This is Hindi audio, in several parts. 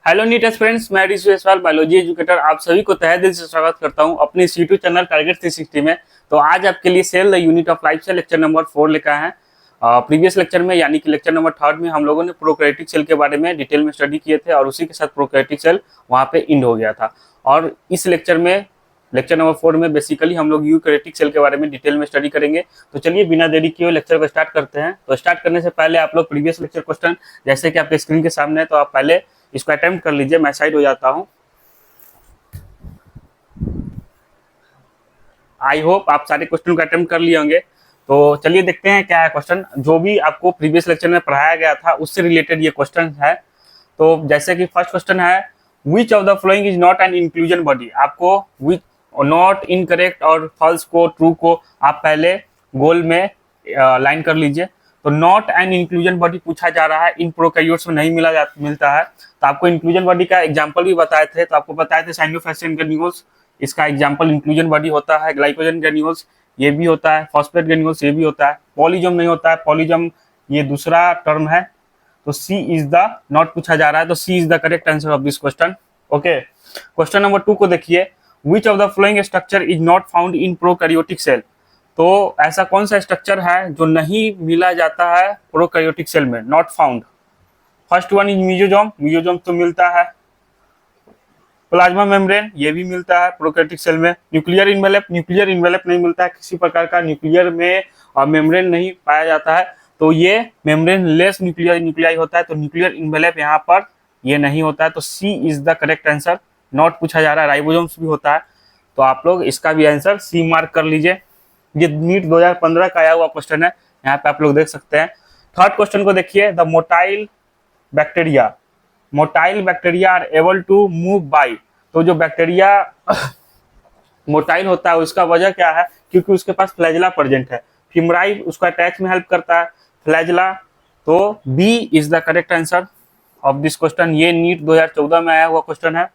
हेलो नीट एस्पिरेंट्स, मैं ऋषि जायसवाल बायोलॉजी एजुकेटर आप सभी को तहे दिल से स्वागत करता हूं अपने इस यूट्यूब चैनल टारगेट 360 में। तो आज आपके लिए cell the unit of life से लेक्चर नंबर 4 लेकर आए हैं। प्रीवियस लेक्चर में यानी कि लेक्चर नंबर 3 में हम लोगों ने प्रोकैरियोटिक सेल के बारे में डिटेल में स्टडी किए थे और उसी के साथ प्रोकैरियोटिक सेल वहाँ पे इंड हो गया था। और इस लेक्चर में लेक्चर नंबर 4 में बेसिकली हम लोग यूकैरियोटिक सेल के बारे में डिटेल में स्टडी करेंगे। तो चलिए बिना देरी किए लेक्चर को स्टार्ट करते हैं। तो स्टार्ट करने से पहले आप लोग प्रीवियस लेक्चर क्वेश्चन जैसे कि आपके स्क्रीन के सामने है, तो आप पहले इसको अटेम्प्ट कर लीजिए। मैं साइड हो जाता हूं। आई होप आप सारे क्वेश्चन को अटेम्प्ट कर लिए होंगे। तो चलिए देखते हैं क्या है क्वेश्चन। जो भी आपको प्रीवियस लेक्चर में पढ़ाया गया था उससे रिलेटेड ये क्वेश्चन है। तो जैसे कि फर्स्ट क्वेश्चन है, विच of the following is not an inclusion body. आपको विच नॉट, इनकरेक्ट और फॉल्स को, ट्रू को आप पहले गोल में लाइन कर लीजिए। तो नॉट एन इंक्लूजन बॉडी पूछा जा रहा है, इन प्रोकैरियोट्स में नहीं मिलता है। तो आपको इंक्लूजन बॉडी का एग्जांपल भी बताए थे। तो आपको बताए थे साइनोफैक्सियन ग्रेन्यूल्स, इसका एग्जांपल इंक्लूजन बॉडी होता है। ग्लाइकोजन ग्रेन्यूल्स ये भी होता है। फॉस्फेट ग्रेन्यूल्स ये भी होता है। पॉलीजम नहीं होता है, पॉलीजम ये दूसरा टर्म है। तो सी इज द नॉट पूछा जा रहा है, तो C is the correct answer of this question. Okay, question number 2 को देखिए, which of the following structure is not found in prokaryotic cell. तो ऐसा कौन सा स्ट्रक्चर है जो नहीं मिला जाता है प्रोकैरियोटिक सेल में, not found. First one is mesosome, mesosome तो मिलता है। प्लाज्मा मेम्ब्रेन ये भी मिलता है प्रोकैरियोटिक सेल में। न्यूक्लियर इन्वेलप, न्यूक्लियर इन्वेलप नहीं मिलता है, किसी प्रकार का न्यूक्लियर में मेम्ब्रेन नहीं पाया जाता है। तो ये मेम्ब्रेन लेस न्यूक्लियाई होता है, तो न्यूक्लियर इन्वेलप यहाँ पर ये नहीं होता है। तो C is the correct answer. Not पूछा जा रहा है, राइबोसोम्स भी होता है। तो आप लोग इसका भी आंसर सी मार्क कर लीजिए। ये नीट 2015 का आया हुआ क्वेश्चन है, यहाँ पे आप लोग देख सकते हैं। थर्ड क्वेश्चन को देखिए, the motile bacteria, motile bacteria are able to move by. तो जो बैक्टीरिया मोटाइल होता है उसका वजह क्या है, क्योंकि उसके पास फ्लैजिला प्रेजेंट है। फिमराई उसका अटैच में हेल्प करता है, फ्लैजिला। तो B is the correct answer of this question. ये नीट 2014 में आया हुआ क्वेश्चन है।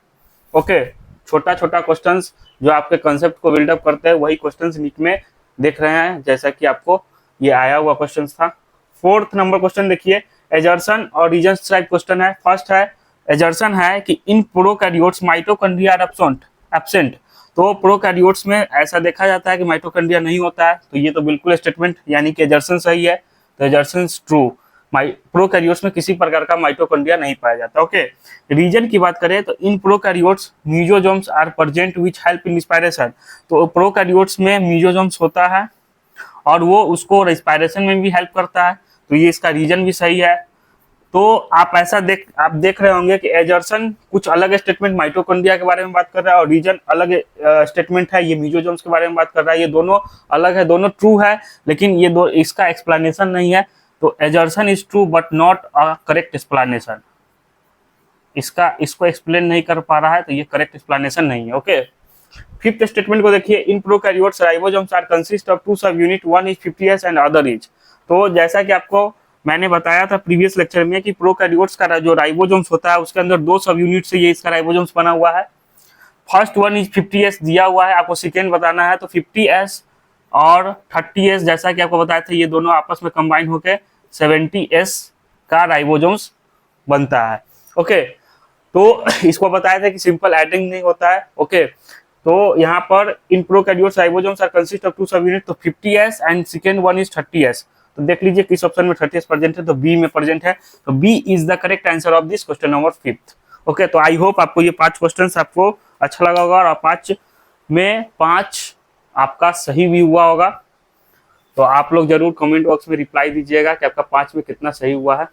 ओके, छोटा छोटा क्वेश्चंस जो आपके कंसेप्ट को बिल्डअप करते हैं वही क्वेश्चंस नीट में देख रहे हैं, जैसा कि आपको ये आया हुआ क्वेश्चन था। फोर्थ नंबर क्वेश्चन देखिए, एजर्सन और रीजन्स टाइप क्वेश्चन है। फर्स्ट है एजर्सन है कि in prokaryotes mitochondria are absent. तो प्रोकैरियोट्स में ऐसा देखा जाता है कि माइटोकॉन्ड्रिया नहीं होता है। तो ये तो बिल्कुल स्टेटमेंट यानी कि एजर्सन सही है। तो एजर्सन ट्रू, प्रोकैरियोट्स में किसी प्रकार का माइटोकॉन्ड्रिया नहीं पाया जाता। ओके, रीजन की बात करें तो in prokaryotes mesosomes are present which help in respiration. तो प्रोकैरियोट्स में मीजोजोम्स होता है और वो उसको रेस्पायरेशन में भी हेल्प करता है। तो ये इसका रीजन भी सही है। तो आप देख रहे होंगे कि एजर्सन कुछ अलग स्टेटमेंट माइटोकॉन्ड्रिया के बारे में बात कर रहा है और रीजन अलग स्टेटमेंट है, ये मीजोजोम्स के बारे में बात कर रहा है। ये दोनों अलग है, दोनों ट्रू है, लेकिन ये दो इसका एक्सप्लेनेशन नहीं है। तो एजर्सन is true but not a correct explanation. इसको एक्सप्लेन नहीं कर पा रहा है, तो ये करेक्ट एक्सप्लेनेशन नहीं है। ओके, फिफ्थ स्टेटमेंट को देखिए, in prokaryotes ribosomes are consist of two सब unit, one is 50s and other is. तो जैसा कि आपको मैंने बताया था प्रीवियस लेक्चर में कि प्रोकैरियोट्स का जो राइबोसोम्स होता है उसके अंदर दो सब यूनिट से ये इसका राइबोसोम्स बना हुआ है। फर्स्ट वन इज 50s दिया हुआ है, आपको सेकेंड बताना है। तो 50s और 30s जैसा कि आपको बताया था, ये दोनों आपस में कंबाइन होकर 70s का राइबोसोम्स बनता है। ओके, तो इसको बताया था कि सिंपल एडिंग नहीं होता है। ओके, तो यहाँ पर in prokaryotes ribosomes are consist of two सब यूनिट, तो 50s and second one is 30s। तो देख लीजिए किस ऑप्शन में 30s प्रेजेंट है, तो बी में प्रेजेंट है। तो B is the correct answer of this question number 5। Okay, तो आई होप आपको ये 5 क्वेश्चंस आपको अच्छा लगा होगा और 5 में 5 आपका सही भी हुआ होगा। तो आप लोग जरूर कमेंट बॉक्स में रिप्लाई दीजिएगा कि आपका 5 में कितना सही हुआ है।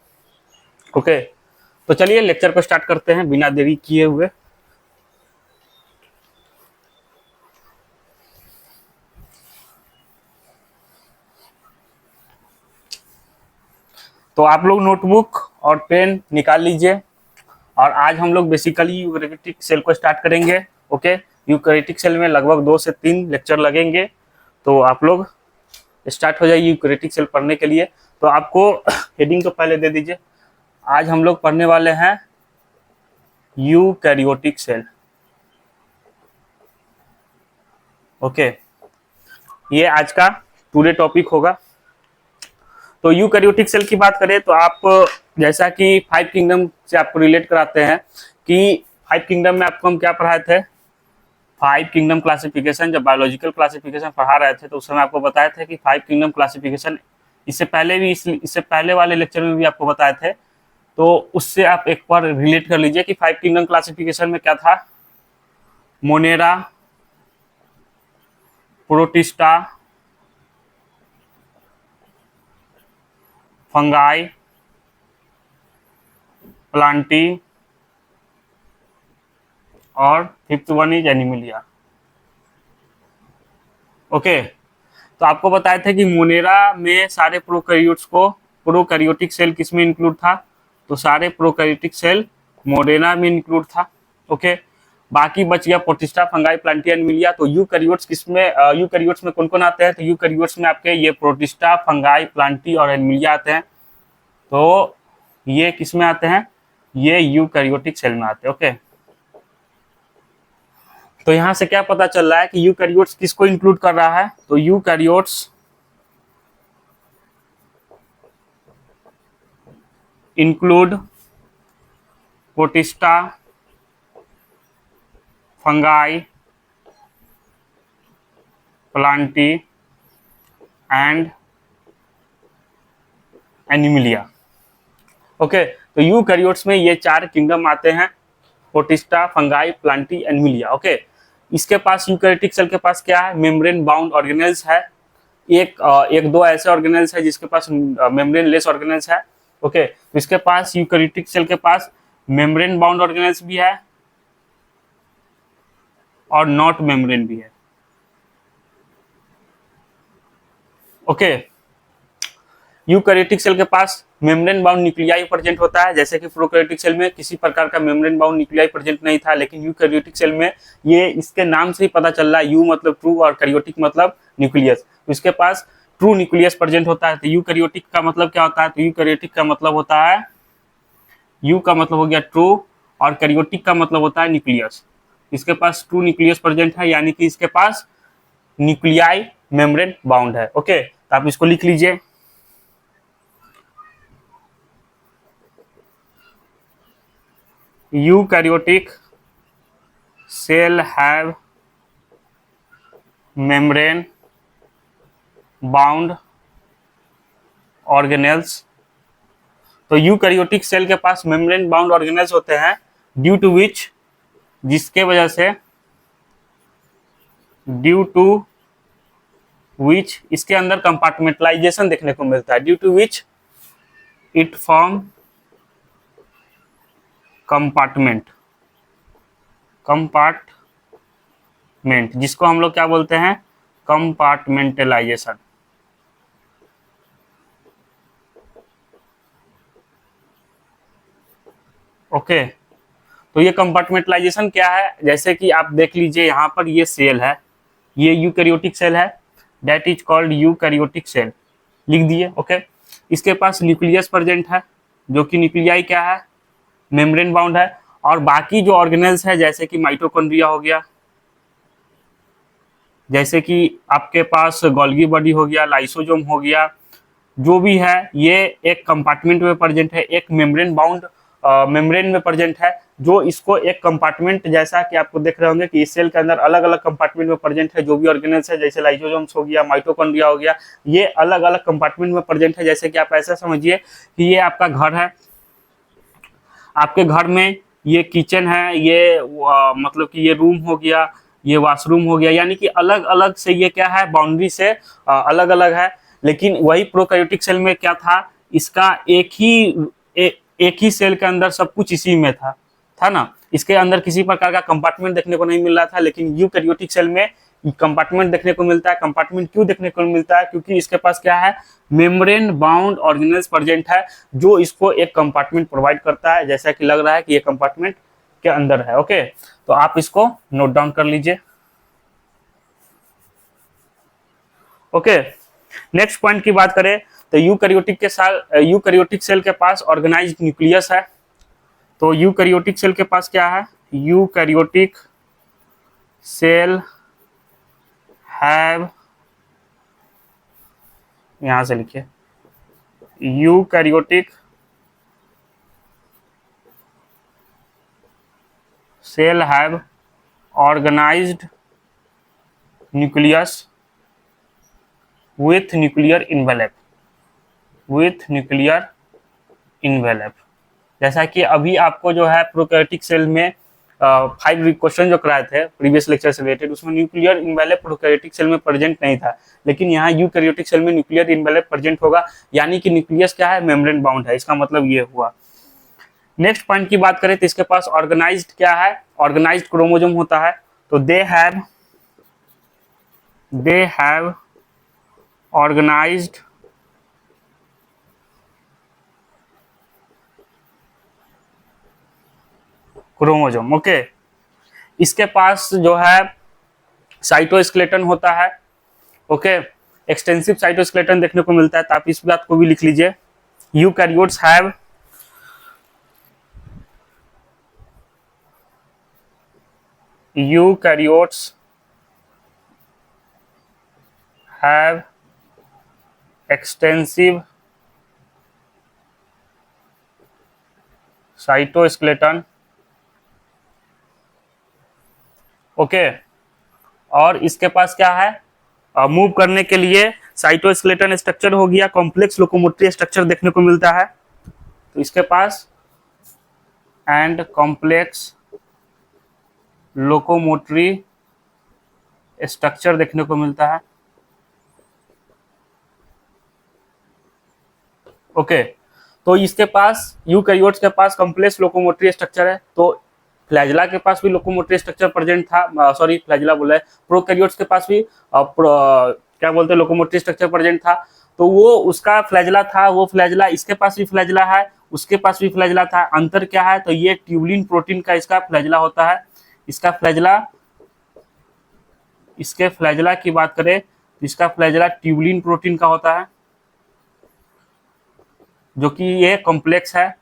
ओके, तो चलिए लेक्चर को स्टार्ट करते हैं बिना देरी किए हुए। तो आप लोग नोटबुक और पेन निकाल लीजिए और आज हम लोग बेसिकली यूकैरियोटिक सेल को स्टार्ट करेंगे। ओके, यूकैरियोटिक सेल में लगभग 2 से 3 लेक्चर लगेंगे। तो आप लोग स्टार्ट हो जाइए यूकैरियोटिक सेल पढ़ने के लिए। तो आपको हेडिंग तो पहले दे दीजिए। आज हम लोग पढ़ने वाले हैं यूकैरियोटिक सेल। ओके, ये आज का पूरे टॉपिक होगा। तो यूकैरियोटिक सेल की बात करें तो आप जैसा कि 5 किंगडम से आपको रिलेट कराते हैं कि 5 किंगडम में आपको हम क्या पढ़ाए थे, 5 किंगडम क्लासिफिकेशन। जब बायोलॉजिकल क्लासिफिकेशन पढ़ा रहे थे तो उस समय आपको बताए थे कि 5 किंगडम क्लासिफिकेशन इससे पहले भी इससे पहले वाले लेक्चर में भी आपको बताए थे। तो उससे आप एक बार रिलेट कर लीजिए कि 5 किंगडम क्लासिफिकेशन में क्या था, मोनेरा, प्रोटिस्टा, फंगाई, प्लांटी और fifth one is Animalia. Okay, तो आपको बताया था कि मोनेरा में सारे प्रोकैरियोटिक सेल किसमें इंक्लूड था, तो सारे प्रोकैरियोटिक सेल मोनेरा में इंक्लूड था। ओके, बाकी बच गया प्रोटिस्टा, फंगाई, प्लांटी, एनिमिलिया। तो यूकैरियोट्स किसमें, यूकैरियोट्स में कौन कौन आते हैं, तो यूकैरियोट्स में आपके ये प्रोटिस्टा, फंगाई, प्लांटी और एनिमिलिया आते हैं। तो ये किसमें आते हैं, ये यूकैरियोटिक सेल में आते हैं। ओके, तो यहां से क्या पता चल रहा है कि यूकैरियोट्स किसको इंक्लूड कर रहा है, तो eukaryotes include protista, fungi, Plantae and Animalia. Okay, तो यूकैरियोट्स में ये 4 किंगडम आते हैं, protista, fungi, Plantae, Animalia. Okay, इसके पास यूकैरियोटिक सेल के पास क्या है, मेम्ब्रेन बाउंड ऑर्गेनेल्स है। एक दो ऐसे ऑर्गेनेल्स है जिसके पास मेम्ब्रेन लेस ऑर्गेनेल्स है। ओके, तो इसके पास यूकैरियोटिक सेल के पास मेम्ब्रेन बाउंड ऑर्गेनेल्स भी है और नॉट मेम्ब्रेन भी है। ओके, यूकैरियोटिक सेल के पास मेम्ब्रेन बाउंड न्यूक्लियाई प्रेजेंट होता है, जैसे कि प्रोकैरियोटिक सेल में किसी प्रकार का मेम्ब्रेन बाउंड न्यूक्लियाई प्रेजेंट नहीं था, लेकिन यूकैरियोटिक सेल में ये इसके नाम से ही पता चल रहा है, यू मतलब ट्रू और कैरियोटिक मतलब न्यूक्लियस। तो इसके पास ट्रू न्यूक्लियस प्रेजेंट होता है। तो यूकैरियोटिक का मतलब क्या होता है, तो यूकैरियोटिक का मतलब होता है, यू का मतलब हो गया ट्रू और कैरियोटिक का मतलब होता है न्यूक्लियस। इसके पास ट्रू न्यूक्लियस प्रेजेंट है, यानी कि इसके पास न्यूक्लियाई मेम्ब्रेन बाउंड है। ओके, तो आप इसको लिख लीजिए, eukaryotic cell have membrane bound organelles. तो यूकैरियोटिक सेल के पास मेम्ब्रेन बाउंड ऑर्गेनेल्स होते हैं, ड्यू टू विच, जिसके वजह से, ड्यू टू विच इसके अंदर कंपार्टमेंटलाइजेशन देखने को मिलता है, due to which it form compartment, जिसको हम लोग क्या बोलते हैं, कंपार्टमेंटलाइजेशन। ओके, तो ये कंपार्टमेंटलाइजेशन क्या है, जैसे कि आप देख लीजिए यहाँ पर ये सेल है, ये यूकैरियोटिक सेल है, that is called eukaryotic cell, लिख दिए। ओके, इसके पास न्यूक्लियस प्रेजेंट है, जो कि न्यूक्लियाई क्या है, मेम्ब्रेन बाउंड है। और बाकी जो ऑर्गेनेल्स है, जैसे कि माइटोकॉन्ड्रिया हो गया, जैसे कि आपके पास गोल्गी बॉडी हो गया, लाइसोजोम हो गया, जो भी है ये एक कंपार्टमेंट में प्रेजेंट है, एक मेम्ब्रेन बाउंड मेम्ब्रेन में प्रेजेंट है, जो इसको एक कंपार्टमेंट, जैसा कि आपको देख रहे होंगे कि इस सेल के अंदर अलग अलग कंपार्टमेंट में प्रेजेंट है, जो भी ऑर्गेनेल्स है, जैसे लाइसोसोम्स हो गया, माइटोकॉन्ड्रिया हो गया, ये अलग अलग कंपार्टमेंट में प्रेजेंट है। जैसे कि आप ऐसा समझिए कि ये आपका घर है, आपके घर में ये किचन है, ये मतलब कि ये रूम हो गया, ये वॉशरूम हो गया, यानी कि अलग अलग से ये क्या है, बाउंड्री से अलग अलग है। लेकिन वही प्रोकैरियोटिक सेल में क्या था, इसका एक ही सेल के अंदर सब कुछ इसी में था ना, इसके अंदर किसी प्रकार का कंपार्टमेंट देखने को नहीं मिल रहा था। लेकिन यूकैरियोटिक सेल में कंपार्टमेंट देखने को मिलता है। कंपार्टमेंट क्यों देखने को मिलता है, क्योंकि इसके पास क्या है, मेम्ब्रेन बाउंड ऑर्गेनेल्स प्रेजेंट है, जो इसको एक कंपार्टमेंट प्रोवाइड करता है, जैसा कि लग रहा है कि ये कंपार्टमेंट के अंदर है। ओके, तो आप इसको नोट डाउन कर लीजिए। ओके, नेक्स्ट पॉइंट की बात करें तो यूकैरियोटिक सेल के पास ऑर्गेनाइज्ड न्यूक्लियस है। तो यूकैरियोटिक सेल के पास क्या है, यूकैरियोटिक सेल हैव, यहां से लिखिए, eukaryotic cell have organised nucleus with nuclear envelope, with nuclear envelope. जैसा कि अभी आपको जो है प्रोकैरियोटिक सेल में 5 क्वेश्चन जो कराए थे प्रीवियस लेक्चर से रिलेटेड, उसमें न्यूक्लियर इन्वेलप प्रोकैरियोटिक सेल में प्रेजेंट नहीं था, लेकिन यहाँ यूकैरियोटिक सेल में न्यूक्लियर इन्वेलप प्रेजेंट होगा, यानी कि न्यूक्लियस क्या है, मेम्ब्रेन बाउंड है, इसका मतलब ये हुआ। नेक्स्ट पॉइंट की बात करें तो इसके पास ऑर्गेनाइज्ड क्या है, ऑर्गेनाइज्ड क्रोमोसोम होता है। तो they have organised chromosome. Okay, इसके पास जो है साइटोस्केलेटन होता है। ओके, एक्सटेंसिव साइटोस्केलेटन देखने को मिलता है, तो आप इस बात को भी लिख लीजिए। Eukaryotes have extensive cytoskeleton. Okay, और इसके पास क्या है, मूव करने के लिए साइटोस्केलेटन स्ट्रक्चर हो गया, कॉम्प्लेक्स लोकोमोटरी स्ट्रक्चर देखने को मिलता है, तो इसके पास एंड कॉम्प्लेक्स लोकोमोटरी स्ट्रक्चर देखने को मिलता है। ओके, तो इसके पास यूकैरियोट्स के पास कॉम्प्लेक्स लोकोमोटरी स्ट्रक्चर है, तो फ्लैजिला के पास भी लोकोमोटरी स्ट्रक्चर प्रेजेंट था, सॉरी फ्लैजिला बोला है, प्रोकैरियोट्स के पास भी क्या बोलते हैं लोकोमोटरी स्ट्रक्चर प्रेजेंट था, तो वो उसका फ्लैजिला था, वो फ्लैजिला इसके पास भी फ्लैजिला है, उसके पास भी फ्लैजिला था। अंतर क्या है, तो ये ट्यूबुलिन प्रोटीन का इसका फ्लैजिला होता है, इसका फ्लैजिला, इसके फ्लैजिला की बात करें तो इसका फ्लैजिला ट्यूबुलिन प्रोटीन का होता है, जो कि ये कॉम्प्लेक्स है,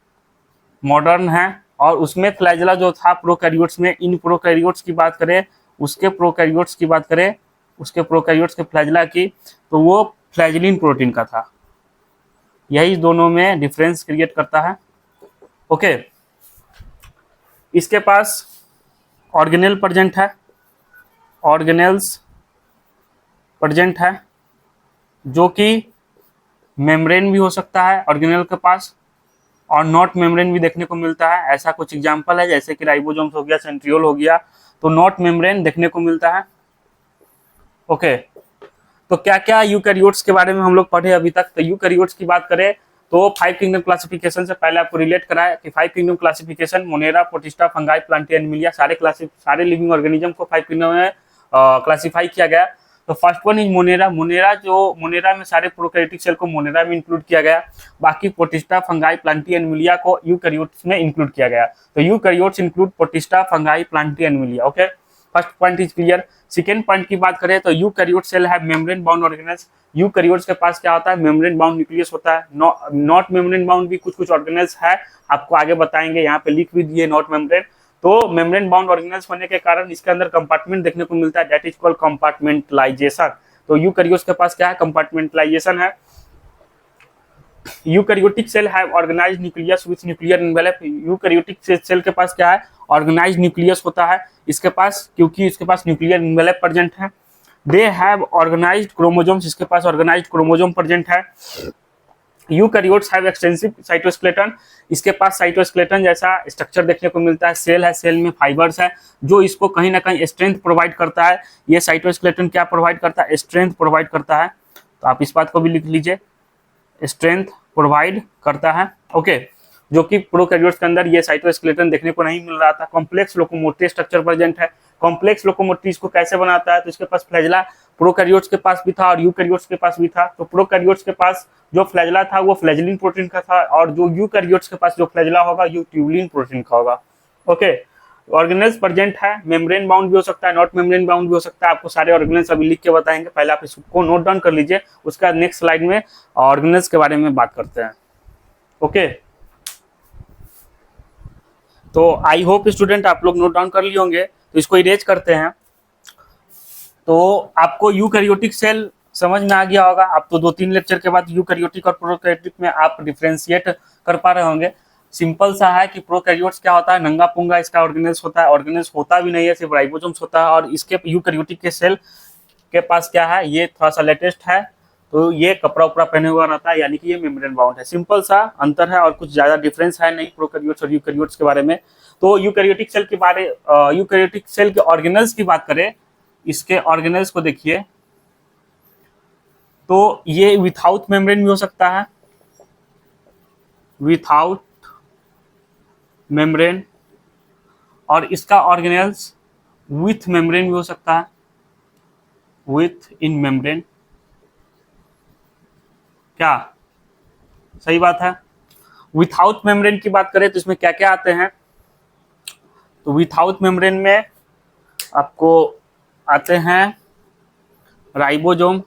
मॉडर्न है। और उसमें फ्लैजिला जो था प्रोकैरियोट्स में, इन प्रोकैरियोट्स की बात करें, उसके प्रोकैरियोट्स की बात करें, उसके प्रोकैरियोट्स के फ्लैजिला की, तो वो फ्लैजिलिन प्रोटीन का था। यही दोनों में डिफरेंस क्रिएट करता है। ओके, इसके पास ऑर्गेनेल प्रेजेंट है, ऑर्गेनेल्स प्रेजेंट है, जो कि मेम्ब्रेन भी हो सकता है ऑर्गेनेल के पास, और नॉट मेम्ब्रेन भी देखने को मिलता है। ऐसा कुछ एग्जांपल है जैसे कि राइबोसोम्स हो गया, सेंट्रियोल हो गया, तो नॉट मेम्ब्रेन देखने को मिलता है। ओके, तो क्या क्या यूकैरियोट्स के बारे में हम लोग पढ़े अभी तक। तो यूकैरियोट्स की बात करें तो 5 किंगडम क्लासिफिकेशन से पहले आपको रिलेट कराया कि 5 kingdom classification Monera, protista, fungi, Plantae, Animalia, सारे लिविंग ऑर्गेनिज्म को 5 किंगडम में क्लासिफाई किया गया। तो first one is Monera. Monera में सारे प्रोकैरियोटिक सेल को मोनेरा में इंक्लूड किया गया, बाकी प्रोटिस्टा, फंगाई, प्लांटी, एनिमलिया को यूकैरियोट्स में इंक्लूड किया गया। तो eukaryotes include protista, fungi, Plantae, Animalia. Okay, first point is clear. Second point की बात करें तो यूकैरियोट सेल है मेम्ब्रेन बाउंड ऑर्गेनेल्स। यूकैरियोट्स के पास क्या होता है, मेम्ब्रेन बाउंड न्यूक्लियस होता है। नॉट मेम्ब्रेन बाउंड भी कुछ ऑर्गेनेल्स है, आपको आगे बताएंगे, यहाँ पे लिख भी दिए नॉट मेम्ब्रेन। तो मेम्ब्रेन बाउंड ऑर्गेनेल्स होने के कारण इसके अंदर कंपार्टमेंट देखने को मिलता है, दैट इज कॉल्ड कंपार्टमेंटलाइजेशन। तो यूकैरियोट्स के पास क्या है, कंपार्टमेंटलाइजेशन है। Eukaryotic cell have organised nucleus with nuclear envelope. Eukaryotic cell के पास क्या है, ऑर्गेनाइज्ड न्यूक्लियस होता है इसके पास, क्योंकि इसके पास न्यूक्लियर एनवेलप प्रेजेंट है। दे हैव ऑर्गेनाइज्ड क्रोमोसोम्स, इसके पास ऑर्गेनाइज्ड क्रोमोसोम प्रेजेंट है। यूकैरियोट्स हैव एक्सटेंसिव साइटोस्केलेटन, इसके पास साइटोस्केलेटन जैसा स्ट्रक्चर देखने को मिलता है। सेल है, सेल में फाइबर्स है जो इसको कहीं ना कहीं स्ट्रेंथ प्रोवाइड करता है। ये साइटोस्केलेटन क्या प्रोवाइड करता है, स्ट्रेंथ प्रोवाइड करता है। तो आप इस बात को भी लिख लीजिए, स्ट्रेंथ प्रोवाइड करता है। ओके, जो कि प्रोकैरियोट्स के अंदर ये साइटोस्केलेटन देखने को नहीं मिल रहा था। कॉम्प्लेक्स लोकोमोटरी स्ट्रक्चर प्रेजेंट है। कॉम्प्लेक्स लोकोमोटरी इसको कैसे बनाता है, तो इसके पास फ्लैजिला प्रोकैरियोट्स के पास भी था और यूकैरियोट्स के पास भी था। तो प्रोकैरियोट्स के पास जो फ्लैजिला था वो फ्लैजिलिन प्रोटीन का था, और जो यूकैरियोट्स के पास जो फ्लैजिला होगा ये ट्यूबुलिन प्रोटीन का होगा। ओके, ऑर्गेनेल्स प्रेजेंट है, मेम्ब्रेन बाउंड भी हो सकता है, नॉट मेम्ब्रेन बाउंड भी हो सकता है। आपको सारे ऑर्गेनेल्स अभी लिख के बताएंगे, पहले आप इसको नोट डाउन कर लीजिए, उसका नेक्स्ट स्लाइड में ऑर्गेनेल्स के बारे में बात करते हैं। ओके, तो आई होप स्टूडेंट आप लोग नोट डाउन कर लिए होंगे, तो इसको इरेज करते हैं। तो आपको यूकैरियोटिक सेल समझ में आ गया होगा। आप तो 2-3 लेक्चर के बाद यूकैरियोटिक और प्रोकैरियोटिक में आप डिफरेंशिएट कर पा रहे होंगे। सिंपल सा है कि प्रोकैरियोट्स क्या होता है, नंगा पुंगा इसका ऑर्गेनेल्स होता है, ऑर्गेनेल्स होता भी नहीं है, सिर्फ राइबोसोम्स होता है। और इसके यूकैरियोटिक के सेल के पास क्या है, ये थोड़ा सा लेटेस्ट है, तो ये कपड़ा उपड़ा पहने हुआ रहता है, यानी कि ये मेम्ब्रेन बाउंड है। सिंपल सा अंतर है और कुछ ज्यादा डिफरेंस है नहीं प्रोकैरियोट्स और यूकैरियोट्स के बारे में। तो यूकैरियोटिक सेल के बारे यूकैरियोटिक सेल के ऑर्गेनेल्स की बात करें, इसके ऑर्गेनेल्स को देखिए, तो ये विथआउट मेम्ब्रेन भी हो सकता है, विथआउट मेम्ब्रेन, और इसका ऑर्गेनेल्स विथ मेम्ब्रेन भी हो सकता है, विथ इन मेम्ब्रेन। क्या सही बात है? विथआउट मेम्ब्रेन की बात करें तो इसमें क्या क्या आते हैं, तो विथआउट मेम्ब्रेन में आपको आते हैं राइबोसोम।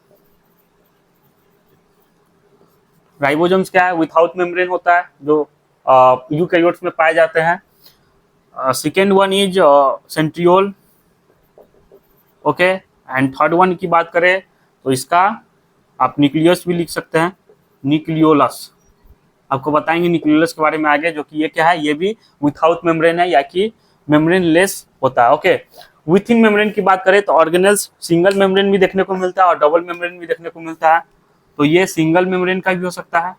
राइबोसोम्स क्या है, विथआउट मेम्ब्रेन होता है, जो यूकैरियोट्स में पाए जाते हैं। Second one is centriole, okay. And third one की बात करें तो इसका आप न्यूक्लियस भी लिख सकते हैं, न्यूक्लियोलस। आपको बताएंगे न्यूक्लियोलस के बारे में आगे, जो कि ये क्या है, ये भी विथआउट मेम्ब्रेन है, या कि मेम्ब्रेन लेस होता है, ओके। विथ इन मेम्ब्रेन की बात करें तो ऑर्गेनेल्स सिंगल मेम्ब्रेन भी देखने को मिलता है और डबल मेम्ब्रेन भी देखने को मिलता है। तो ये सिंगल मेम्ब्रेन का भी हो सकता है,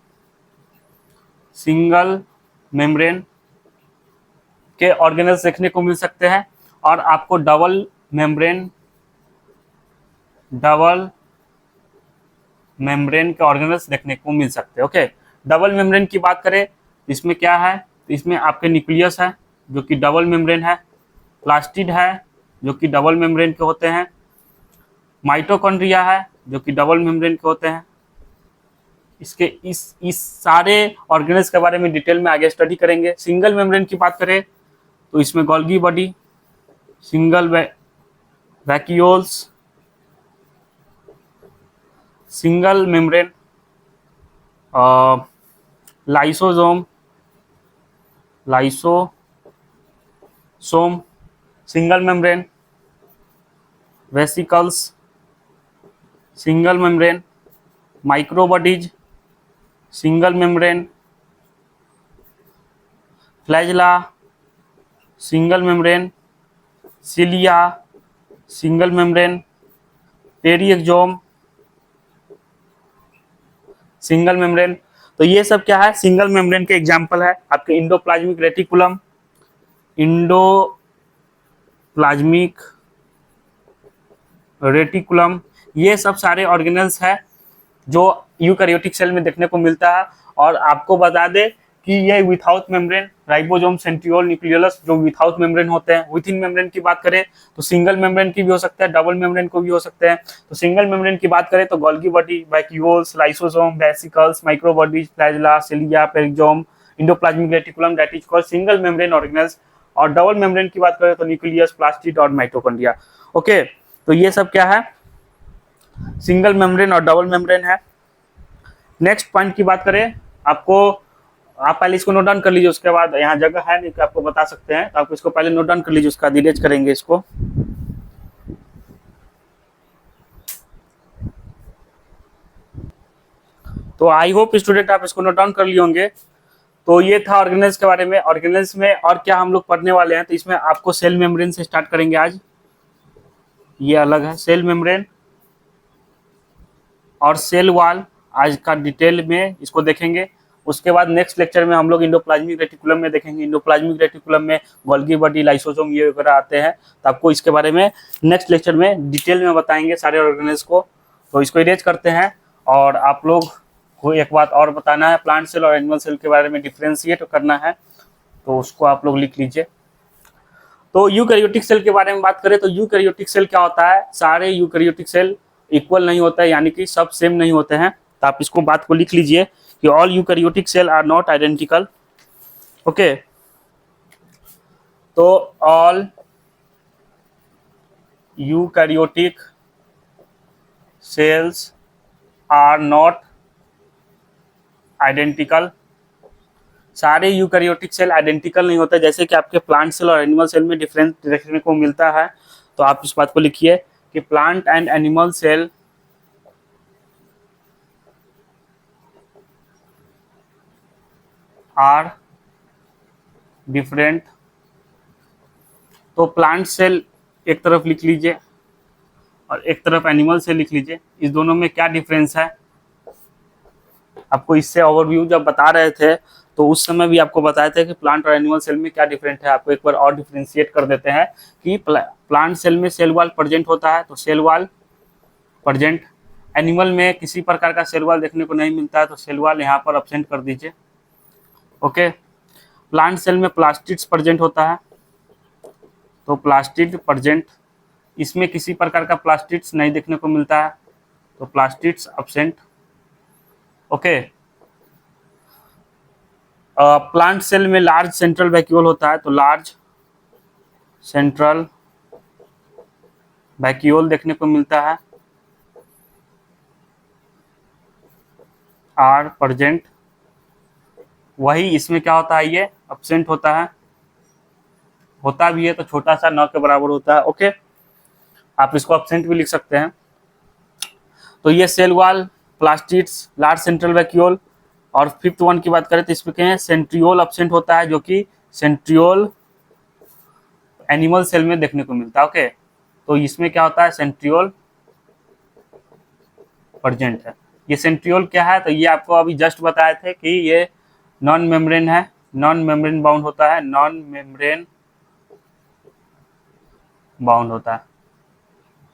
सिंगल मेम्ब्रेन के ऑर्गेनेल्स देखने को मिल सकते हैं। और आपको डबल मेम्ब्रेन के ऑर्गेनेल्स देखने को मिल सकते हैं, ओके। डबल मेम्ब्रेन की बात करें इसमें क्या है, तो इसमें आपके न्यूक्लियस है जो कि डबल मेम्ब्रेन है, प्लास्टिड है जो कि डबल मेम्ब्रेन के होते हैं, माइटोकॉन्ड्रिया है जो कि डबल मेम्ब्रेन के होते हैं। इसके इस सारे ऑर्गेनेल्स के बारे में डिटेल में आगे स्टडी करेंगे। सिंगल मेम्ब्रेन की बात करें तो इसमें Golgi body, single vacuoles, single membrane, lysosome, single membrane, vesicles, single membrane, microbodies, single membrane, flagella, single membrane, cilia, single membrane, peroxisome, single membrane. तो ये सब क्या है, सिंगल मेम्ब्रेन के एग्जांपल है। आपके इंडोप्लाज्मिक रेटिकुलम, ये सब सारे ऑर्गेनेल्स है जो यूकैरियोटिक सेल में देखने को मिलता है। और आपको बता दें कि ये without membrane, ribosome, centriole, nucleolus जो विथआउट मेम्ब्रेन होते हैं। विथ इन मेम्ब्रेन की बात करें तो सिंगल मेम्ब्रेन की भी हो सकता है, डबल मेम्ब्रेन को भी हो सकते हैं। तो सिंगल मेम्ब्रेन की बात करें तो Golgi body, vacuoles, lysosome, vesicles, microbodies, flagella, cilia, peroxisome, endoplasmic reticulum, that is called single membrane organelles. और डबल मेम्ब्रेन की बात करें तो न्यूक्लियस, प्लास्टिड और माइटोकॉन्ड्रिया, ओके। तो ये सब क्या है, सिंगल मेम्ब्रेन और डबल मेम्ब्रेन है। नेक्स्ट पॉइंट की बात करें, आप पहले इसको नोट डाउन कर लीजिए, उसके बाद यहाँ जगह है नहीं कि आपको बता सकते हैं, तो आप इसको पहले नोट डाउन कर लीजिए, उसका डिटेच करेंगे इसको। तो आई होप स्टूडेंट आप इसको नोट डाउन कर लिए होंगे। तो ये था ऑर्गेनेल्स के बारे में। ऑर्गेनेल्स में और क्या हम लोग पढ़ने वाले हैं, तो इसमें आपको सेल मेम्ब्रेन से स्टार्ट करेंगे आज। ये अलग है सेल मेम्ब्रेन और सेल वॉल, आज का डिटेल में इसको देखेंगे। उसके बाद नेक्स्ट लेक्चर में हम लोग इंडोप्लाज्मिक रेटिकुलम में देखेंगे। इंडोप्लाज्मिक रेटिकुलम में गोल्गी बॉडी, लाइसोसोम ये वगैरह आते हैं, तो आपको इसके बारे में नेक्स्ट लेक्चर में डिटेल में बताएंगे सारे ऑर्गेनेल्स को। तो इसको इरेज करते हैं। और आप लोग को एक बात और बताना है, प्लांट सेल और एनिमल सेल के बारे में डिफ्रेंशिएट करना है, तो उसको आप लोग लिख लीजिए। तो यूकैरियोटिक सेल के बारे में बात करें तो यूकैरियोटिक सेल क्या होता है, सारे यूकैरियोटिक सेल इक्वल नहीं होता है, यानी कि सब सेम नहीं होते हैं। तो आप इसको बात को लिख लीजिए कि all eukaryotic cell are not identical, okay. तो all eukaryotic cells are not identical, सारे यूकैरियोटिक सेल आइडेंटिकल नहीं होते, जैसे कि आपके प्लांट सेल और एनिमल सेल में डिफरेंस देखने को मिलता है। तो आप इस बात को लिखिए कि plant and animal cell are different. तो प्लांट सेल एक तरफ लिख लीजिए और एक तरफ एनिमल सेल लिख लीजिए, इस दोनों में क्या डिफरेंस है। आपको इससे ओवरव्यू जब बता रहे थे तो उस समय भी आपको बताया था कि प्लांट और एनिमल सेल में क्या डिफरेंट है। आपको एक बार और डिफ्रेंशिएट कर देते हैं कि प्लांट सेल में सेल वॉल प्रेजेंट होता है, तो सेल वॉल प्रेजेंट। एनिमल में किसी प्रकार का सेल वॉल देखने को नहीं मिलता है, तो सेल वॉल यहाँ पर एब्सेंट कर दीजिए। ओके। प्लांट सेल में प्लास्टिड्स प्रेजेंट होता है, तो प्लास्टिड प्रेजेंट। इसमें किसी प्रकार का प्लास्टिड्स नहीं देखने को मिलता है, तो plastids absent. Okay. Plant cell में लार्ज सेंट्रल वैक्यूल होता है, तो लार्ज सेंट्रल वैक्यूल देखने को मिलता है, आर प्रेजेंट। वही इसमें क्या होता है, ये एब्सेंट होता है, होता भी है तो छोटा सा न के बराबर होता है। ओके, आप इसको एब्सेंट भी लिख सकते हैं। तो ये cell wall, plastids, large central vacuole. और फिफ्थ वन की बात करें तो इसमें क्या है, सेंट्रियोल एब्सेंट होता है, जो कि सेंट्रियोल एनिमल सेल में देखने को मिलता है। ओके, तो इसमें क्या होता है, सेंट्रियोल प्रेजेंट है। ये सेंट्रियोल क्या है, तो ये आपको अभी जस्ट बताए थे कि ये नॉन मेम्ब्रेन है, नॉन मेम्ब्रेन बाउंड होता है, नॉन मेम्ब्रेन बाउंड होता है।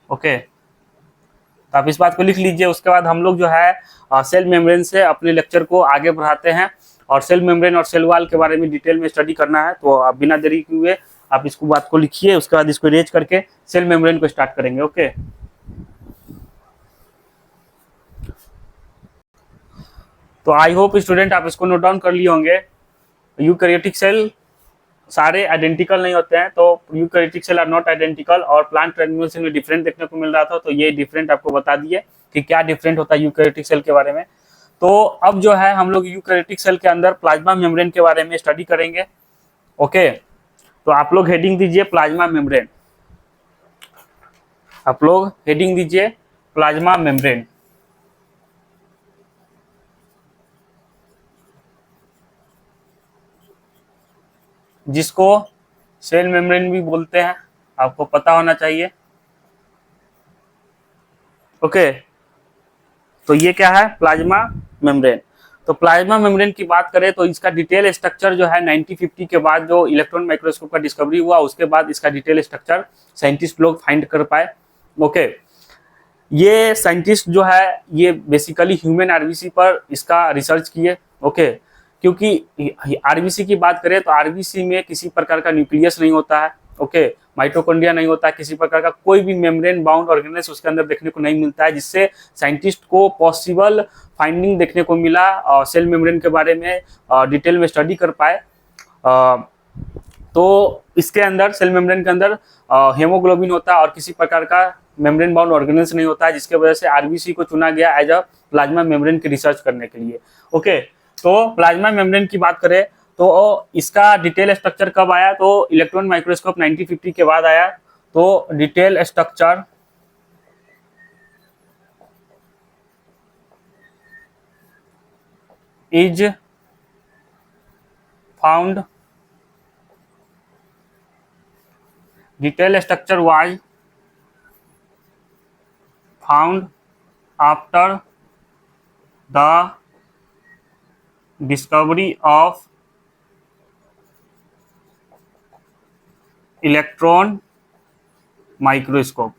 ओके, तो आप इस बात को लिख लीजिए। उसके बाद हम लोग जो है सेल मेम्ब्रेन से अपने लेक्चर को आगे बढ़ाते हैं, और सेल मेम्ब्रेन और सेल वॉल के बारे में डिटेल में स्टडी करना है। तो आप बिना देरी किए आप इसको बात को लिखिए, उसके बाद इसको इरेज करके सेल मेम्ब्रेन को स्टार्ट करेंगे। ओके, तो आई होप स्टूडेंट आप इसको नोट डाउन कर लिए होंगे। यूकैरियोटिक सेल सारे आइडेंटिकल नहीं होते हैं, तो eukaryotic cell are not identical, और प्लांट एनिमल सेल में डिफरेंट देखने को मिल रहा था, तो ये डिफरेंट आपको बता दिए कि क्या डिफरेंट होता है यूकैरियोटिक सेल के बारे में। तो अब जो है हम लोग यूकैरियोटिक सेल के अंदर प्लाज्मा मेम्ब्रेन के बारे में स्टडी करेंगे। ओके, तो आप लोग हेडिंग दीजिए प्लाज्मा मेम्ब्रेन, आप लोग हेडिंग दीजिए प्लाज्मा मेम्ब्रेन। जिसको सेल मेम्ब्रेन भी बोलते हैं, आपको पता होना चाहिए। ओके, तो ये क्या है, प्लाज्मा मेम्ब्रेन। तो प्लाज्मा मेम्ब्रेन की बात करें तो इसका डिटेल स्ट्रक्चर जो है 1950 के बाद जो इलेक्ट्रॉन माइक्रोस्कोप का डिस्कवरी हुआ, उसके बाद इसका डिटेल स्ट्रक्चर साइंटिस्ट लोग फाइंड कर पाए। ओके, ये साइंटिस्ट जो है ये बेसिकली ह्यूमन आरबीसी पर इसका रिसर्च किए। ओके, क्योंकि आरबीसी की बात करें तो आरबीसी में किसी प्रकार का न्यूक्लियस नहीं होता है। ओके, माइटोकॉन्ड्रिया नहीं होता है, किसी प्रकार का कोई भी मेम्ब्रेन बाउंड ऑर्गेनेल्स उसके अंदर देखने को नहीं मिलता है, जिससे साइंटिस्ट को पॉसिबल फाइंडिंग देखने को मिला और सेल मेम्ब्रेन के बारे में डिटेल में स्टडी कर पाए। तो इसके अंदर सेल मेम्ब्रेन के अंदर हेमोग्लोबिन होता है और किसी प्रकार का मेम्ब्रेन बाउंड ऑर्गेनेल्स नहीं होता है, जिसके वजह से आरबीसी को चुना गया एज अ प्लाज्मा मेम्ब्रेन की रिसर्च करने के लिए। ओके, तो प्लाज्मा मेम्ब्रेन की बात करें तो इसका डिटेल स्ट्रक्चर कब आया, तो इलेक्ट्रॉन माइक्रोस्कोप 1950 के बाद आया। तो detail structure is found, detail structure was found after the discovery of electron microscope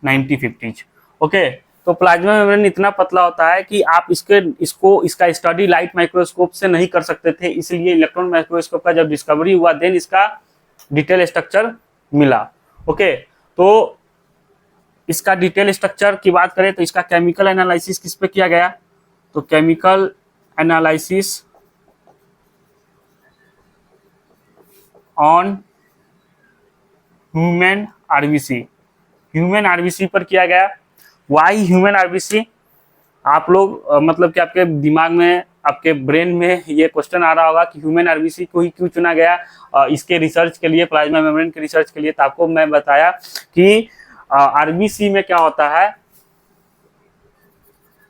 1950। Okay, तो प्लाज्मा मेम्ब्रेन इतना पतला होता है कि आप इसका स्टडी लाइट माइक्रोस्कोप से नहीं कर सकते थे, इसलिए इलेक्ट्रॉन माइक्रोस्कोप का जब डिस्कवरी हुआ देन इसका डिटेल स्ट्रक्चर मिला। ओके, तो इसका डिटेल स्ट्रक्चर की बात करें तो इसका केमिकल एनालिसिस किस पे किया गया, तो chemical analysis on human RBC, human RBC पर किया गया। वाई ह्यूमन आरबीसी, आप लोग मतलब कि आपके दिमाग में, आपके ब्रेन में ये क्वेश्चन आ रहा होगा कि ह्यूमन आरबीसी को ही क्यों चुना गया इसके रिसर्च के लिए, प्लाज्मा मेम्ब्रेन के रिसर्च के लिए। तो आपको मैं बताया कि आरबीसी में क्या होता है,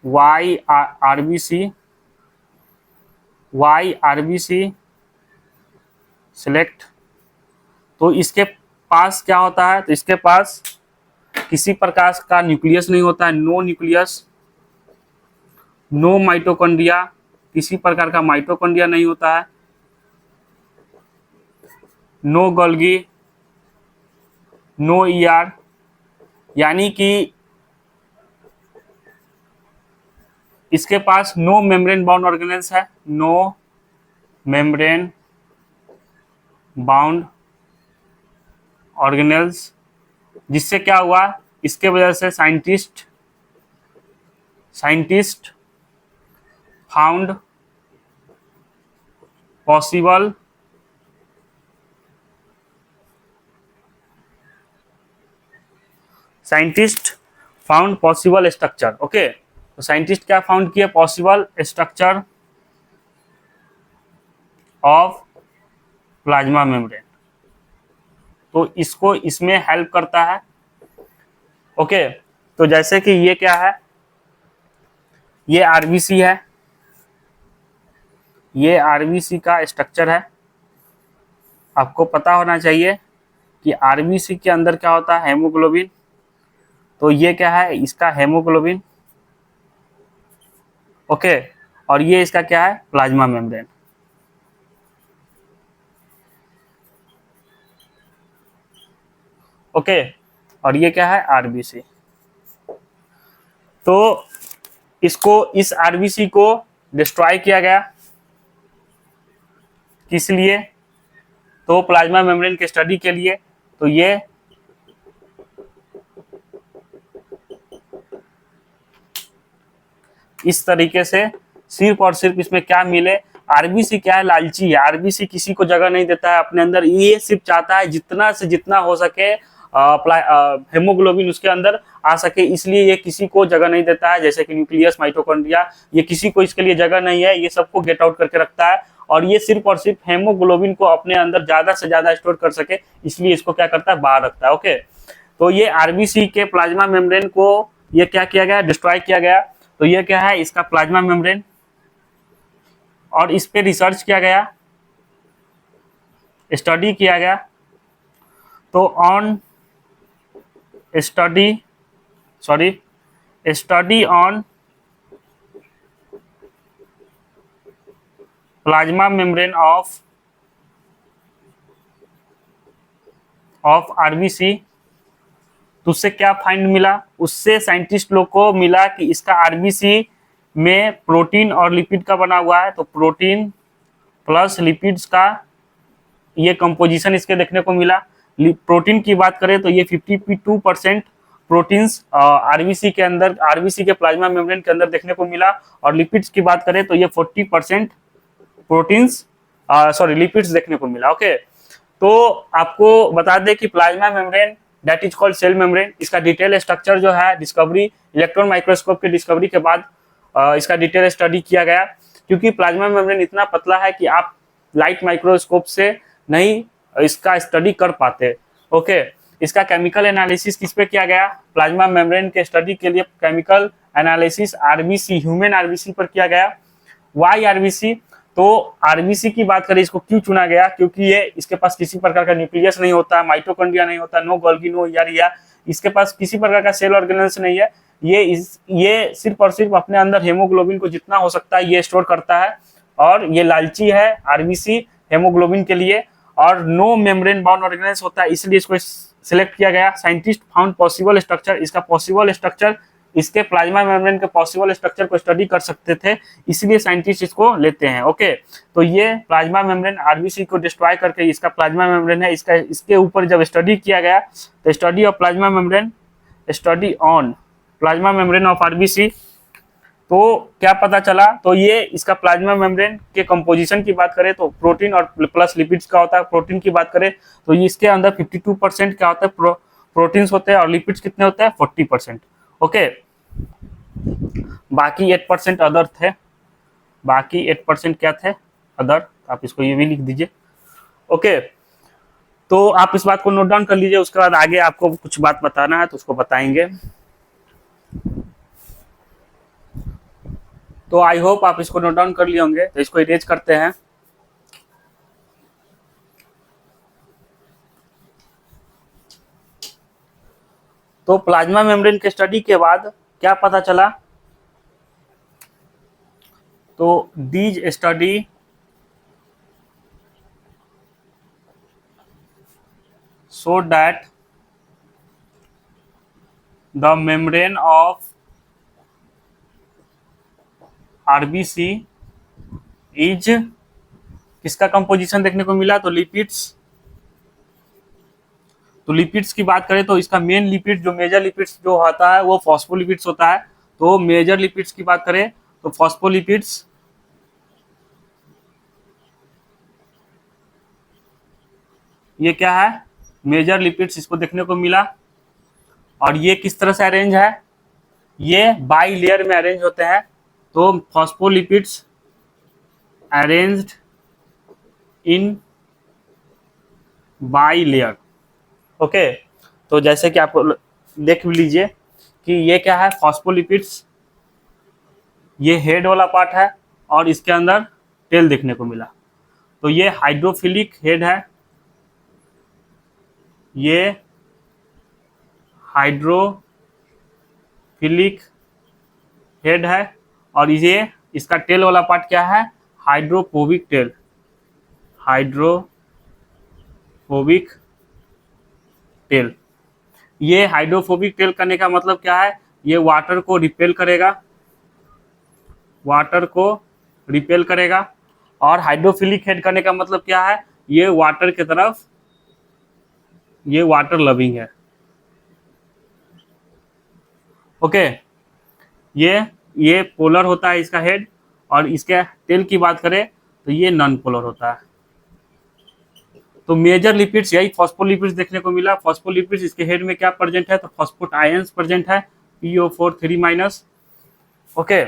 why RBC why RBC select, तो इसके पास क्या होता है, तो इसके पास किसी प्रकार का न्यूक्लियस नहीं होता है, नो न्यूक्लियस, नो माइटोकॉन्ड्रिया, किसी प्रकार का माइटोकॉन्ड्रिया नहीं होता है, नो गोल्गी, नो ईआर, यानी कि इसके पास नो मेम्ब्रेन बाउंड ऑर्गेनेल्स है, नो मेम्ब्रेन बाउंड ऑर्गेनेल्स, जिससे क्या हुआ, इसके वजह से scientist found possible structure. Okay, तो साइंटिस्ट क्या फाउंड किया, possible structure of plasma membrane, तो इसको इसमें हेल्प करता है। ओके, तो जैसे कि ये क्या है, ये आरबीसी है, ये आरबीसी का स्ट्रक्चर है। आपको पता होना चाहिए कि आरबीसी के अंदर क्या होता है, हेमोग्लोबिन, तो ये क्या है, इसका हेमोग्लोबिन। ओके, और ये इसका क्या है, प्लाज्मा मेम्ब्रेन। ओके, और ये क्या है, आरबीसी। तो इसको, इस आरबीसी को डिस्ट्रॉय किया गया, किस लिए, तो प्लाज्मा मेम्ब्रेन के स्टडी के लिए। तो ये इस तरीके से सिर्फ और सिर्फ इसमें क्या मिले, आरबीसी क्या है, लालची है, आरबीसी किसी को जगह नहीं देता है अपने अंदर, ये सिर्फ चाहता है जितना से जितना हो सके हेमोग्लोबिन उसके अंदर आ सके, इसलिए ये किसी को जगह नहीं देता है, जैसे कि न्यूक्लियस, माइटोकॉन्ड्रिया, ये किसी को इसके लिए जगह नहीं है, ये सबको गेट आउट करके रखता है, और ये सिर्फ और सिर्फ हेमोग्लोबिन को अपने अंदर ज्यादा से ज्यादा स्टोर कर सके, इसलिए इसको क्या करता है, बाहर रखता है। ओके, तो ये आरबीसी के प्लाज्मा मेम्ब्रेन को ये क्या किया गया, डिस्ट्रॉय किया गया। तो ये क्या है, इसका प्लाज्मा मेम्ब्रेन, और इस पे रिसर्च किया गया, स्टडी किया गया। तो on study on plasma membrane of RBC, तो उससे क्या फाइंड मिला, उससे साइंटिस्ट लोग को मिला कि इसका आरबीसी में प्रोटीन और लिपिड का बना हुआ है, तो प्रोटीन प्लस लिपिड्स का ये कंपोजिशन इसके देखने को मिला। प्रोटीन की बात करें तो ये 52% प्रोटीन्स आरबीसी के अंदर, आरबीसी के प्लाज्मा मेम्ब्रेन के अंदर देखने को मिला, और लिपिड्स की बात करें तो ये 40% प्रोटीन्स लिपिड्स देखने को मिला। ओके, तो आपको बता दें कि plasma membrane that is called cell membrane, इसका डिटेल स्ट्रक्चर जो है डिस्कवरी इलेक्ट्रॉन माइक्रोस्कोप की डिस्कवरी के बाद इसका डिटेल स्टडी किया गया, क्योंकि प्लाज्मा मेम्ब्रेन इतना पतला है कि आप लाइट माइक्रोस्कोप से नहीं इसका स्टडी कर पाते। ओके, इसका केमिकल एनालिसिस किस पे किया गया, प्लाज्मा मेम्ब्रेन के स्टडी के लिए chemical analysis RBC, human RBC पर किया गया। वाई आरबीसी, तो आरबीसी की बात करें, इसको क्यों चुना गया, क्योंकि ये इसके पास किसी प्रकार का न्यूक्लियस नहीं होता, माइटोकॉन्ड्रिया नहीं होता, नो गोल्गी, नो ईआर, इसके पास किसी प्रकार का सेल ऑर्गेनेल्स नहीं है, ये सिर्फ और सिर्फ अपने अंदर हेमोग्लोबिन को जितना हो सकता है ये स्टोर करता है, और ये लालची है आरबीसी हेमोग्लोबिन के लिए, और नो मेम्ब्रेन बाउंड ऑर्गेनेल्स होता है, इसलिए इसको सिलेक्ट किया गया। साइंटिस्ट फाउंड पॉसिबल स्ट्रक्चर, इसका पॉसिबल स्ट्रक्चर, इसके प्लाज्मा मेम्ब्रेन के पॉसिबल स्ट्रक्चर को स्टडी कर सकते थे, इसलिए साइंटिस्ट इसको लेते हैं। ओके, तो ये प्लाज्मा मेम्ब्रेन आरबीसी को डिस्ट्रॉय करके इसका प्लाज्मा मेम्ब्रेन है, इसके ऊपर जब स्टडी किया गया, तो study of plasma membrane, study on plasma membrane of RBC, तो क्या पता चला, तो ये इसका प्लाज्मा मेम्ब्रेन के कंपोजिशन की बात करें तो प्रोटीन और प्लस लिपिड्स का होता है। प्रोटीन की बात करें तो इसके अंदर 52% क्या होता है, प्रोटीन्स होते हैं, और लिपिड्स कितने होते हैं, 40%। ओके, बाकी 8% अदर थे, बाकी 8% क्या थे, अदर, आप इसको ये भी लिख दीजिए। ओके, तो आप इस बात को नोट डाउन कर लीजिए, उसके बाद आगे आपको कुछ बात बताना है तो उसको बताएंगे। तो आई होप आप इसको नोट डाउन कर लिए होंगे, तो इसको इरेज करते हैं। तो प्लाज्मा मेम्ब्रेन के स्टडी के बाद क्या पता चला, तो these study show that the membrane of RBC is, किसका कंपोजिशन देखने को मिला, तो लिपिड्स। तो लिपिड्स की बात करें तो इसका मेन लिपिड जो मेजर लिपिड्स जो होता है वो फॉस्फोलिपिड्स होता है। तो मेजर लिपिड्स की बात करें तो फॉस्फोलिपिड्स, ये क्या है, मेजर लिपिड्स, इसको देखने को मिला। और ये किस तरह से अरेंज है, ये बाई लेयर में अरेंज होते हैं। तो phospholipids arranged in by layer. Okay, तो जैसे कि आप देख लीजिए कि ये क्या है, फॉस्फोलिपिड्स, ये हेड वाला पार्ट है और इसके अंदर टेल देखने को मिला। तो ये हाइड्रोफिलिक हेड है, ये हाइड्रोफिलिक हेड है, और ये इसका टेल वाला पार्ट क्या है, हाइड्रोफोबिक टेल, हाइड्रोफोबिक टेल। ये हाइड्रोफोबिक टेल करने का मतलब क्या है, ये वाटर को रिपेल करेगा, वाटर को रिपेल करेगा। और हाइड्रोफिलिक हेड करने का मतलब क्या है, ये वाटर की तरफ, ये वाटर लविंग है। ओके, ये पोलर होता है इसका हेड, और इसके टेल की बात करें तो ये नॉन पोलर होता है। तो मेजर लिपिड्स यही फॉस्फोलिपिड्स देखने को मिला। फॉस्फोलिपिड्स इसके हेड में क्या प्रेजेंट है, तो फॉस्फेट आयंस प्रेजेंट है, PO4 3-। ओके,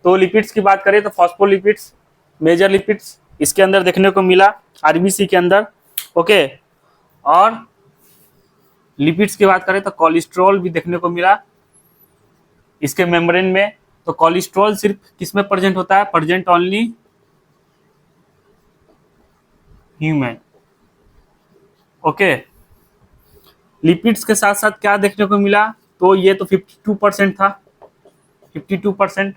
तो लिपिड्स की बात करें तो फॉस्फोलिपिड्स मेजर लिपिड्स इसके अंदर देखने को मिला आरबीसी के अंदर। ओके, और लिपिड्स की बात करें तो कोलेस्ट्रॉल भी देखने को मिला इसके मेम्ब्रेन में। तो कोलेस्ट्रॉल सिर्फ किसमें प्रेजेंट होता है, present only human. Okay, lipids के साथ साथ क्या देखने को मिला, तो ये तो 52% था, 52%।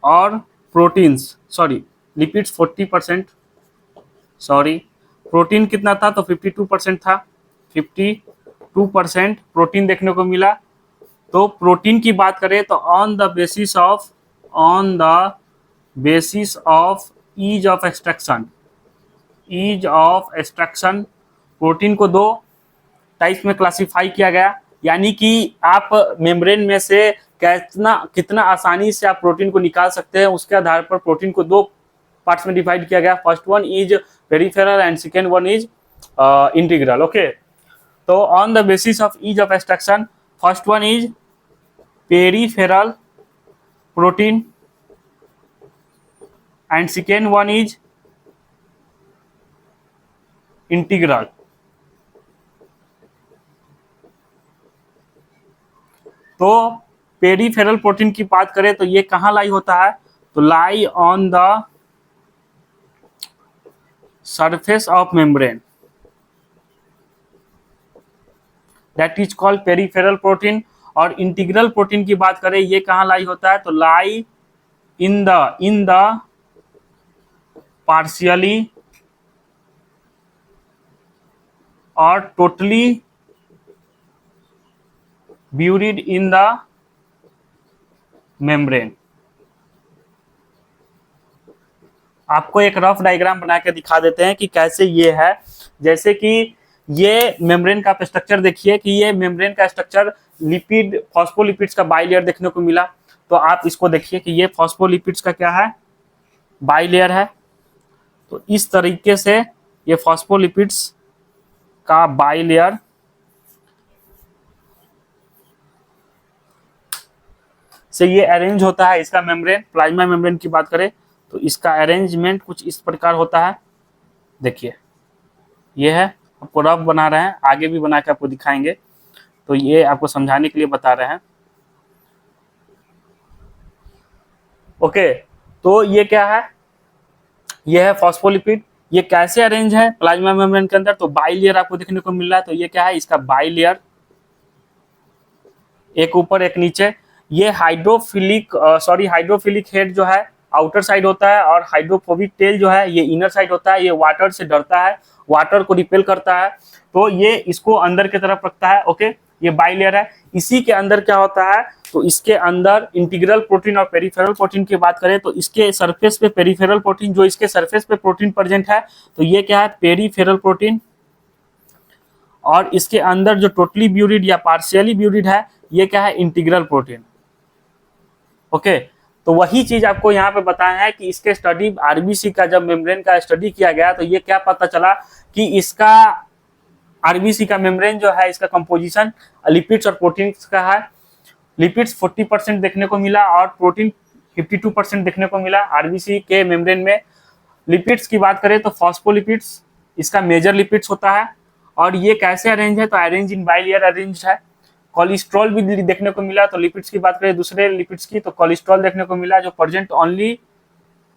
और proteins, sorry lipids 40%, sorry protein कितना था, तो 52% था, 52% प्रोटीन देखने को मिला। तो प्रोटीन की बात करें तो on the basis of ease of extraction, protein को दो टाइप्स में क्लासिफाई किया गया। यानी कि आप मेम्ब्रेन में से कितना आसानी से आप प्रोटीन को निकाल सकते हैं, उसके आधार पर प्रोटीन को दो पार्ट्स में डिवाइड किया गया। First one is peripheral and second one is integral. Okay, तो on the basis of ease of extraction, first one is peripheral protein and second one is integral. तो पेरिफेरल प्रोटीन की बात करें तो ये कहाँ लाई होता है, तो lie on the surface of membrane, that is called peripheral protein. और इंटीग्रल प्रोटीन की बात करें ये कहाँ लाई होता है, तो लाई इन द पार्शियली और totally buried in the membrane। आपको एक रफ डायग्राम बना के दिखा देते हैं कि कैसे ये है। जैसे कि ये मेम्ब्रेन का स्ट्रक्चर देखिए कि ये मेम्ब्रेन का स्ट्रक्चर लिपिड फॉस्फोलिपिड्स का बाइलेयर देखने को मिला। तो आप इसको देखिए कि ये फॉस्फोलिपिड्स का क्या है, बाइलेयर है। तो इस तरीके से ये फॉस्फोलिपिड्स का बाइलेयर से ये अरेंज होता है इसका मेम्ब्रेन। प्लाज्मा मेम्ब्रेन की बात करें तो इसका अरेंजमेंट कुछ इस प्रकार होता है। देखिए ये है, आपको रफ बना रहे हैं, आगे भी बना के आपको दिखाएंगे। तो ये आपको समझाने के लिए बता रहे हैं। ओके, तो ये क्या है, ये है फॉस्फोलिपिड। ये कैसे अरेंज है प्लाज्मा मेम्ब्रेन के अंदर, तो बाइलेयर आपको देखने को मिल रहा है। तो ये क्या है, इसका बाइलेयर, एक ऊपर एक नीचे। ये हाइड्रोफिलिक हेड जो है आउटर साइड होता है, और हाइड्रोफोबिक टेल जो है ये इनर साइड होता है। ये वाटर से डरता है, वाटर को रिपेल करता है, तो ये इसको अंदर की तरफ रखता है। ओके, ये बाइलेयर है। इसी के अंदर क्या होता है, तो इसके अंदर इंटीग्रल प्रोटीन और पेरिफेरल प्रोटीन की बात करें तो इसके सरफेस पे पेरिफेरल प्रोटीन, जो इसके सरफेस पे प्रोटीन प्रेजेंट है, तो ये क्या है, पेरिफेरल प्रोटीन। और इसके अंदर जो टोटली ब्यूरिड या पार्शियली ब्यूरिड है, ये क्या है, इंटीग्रल प्रोटीन। ओके, तो वही चीज आपको यहाँ पे बताया है कि इसके स्टडी आरबीसी का जब मेम्ब्रेन का स्टडी किया गया तो ये क्या पता चला कि इसका आरबीसी का मेम्ब्रेन जो है, इसका कंपोजिशन लिपिड्स और प्रोटीन्स का है। लिपिड्स 40% देखने को मिला और प्रोटीन 52% देखने को मिला आरबीसी के मेम्ब्रेन में। लिपिड्स की बात करें तो फॉस्फोलिपिड्स इसका मेजर लिपिड्स होता है। और ये कैसे अरेंज है, तो अरेंज इन बाइलेयर अरेंज है। कोलेस्ट्रॉल भी देखने को मिला। तो लिपिड्स की बात करें दूसरे लिपिड्स की, तो कोलेस्ट्रॉल देखने को मिला जो प्रेजेंट ओनली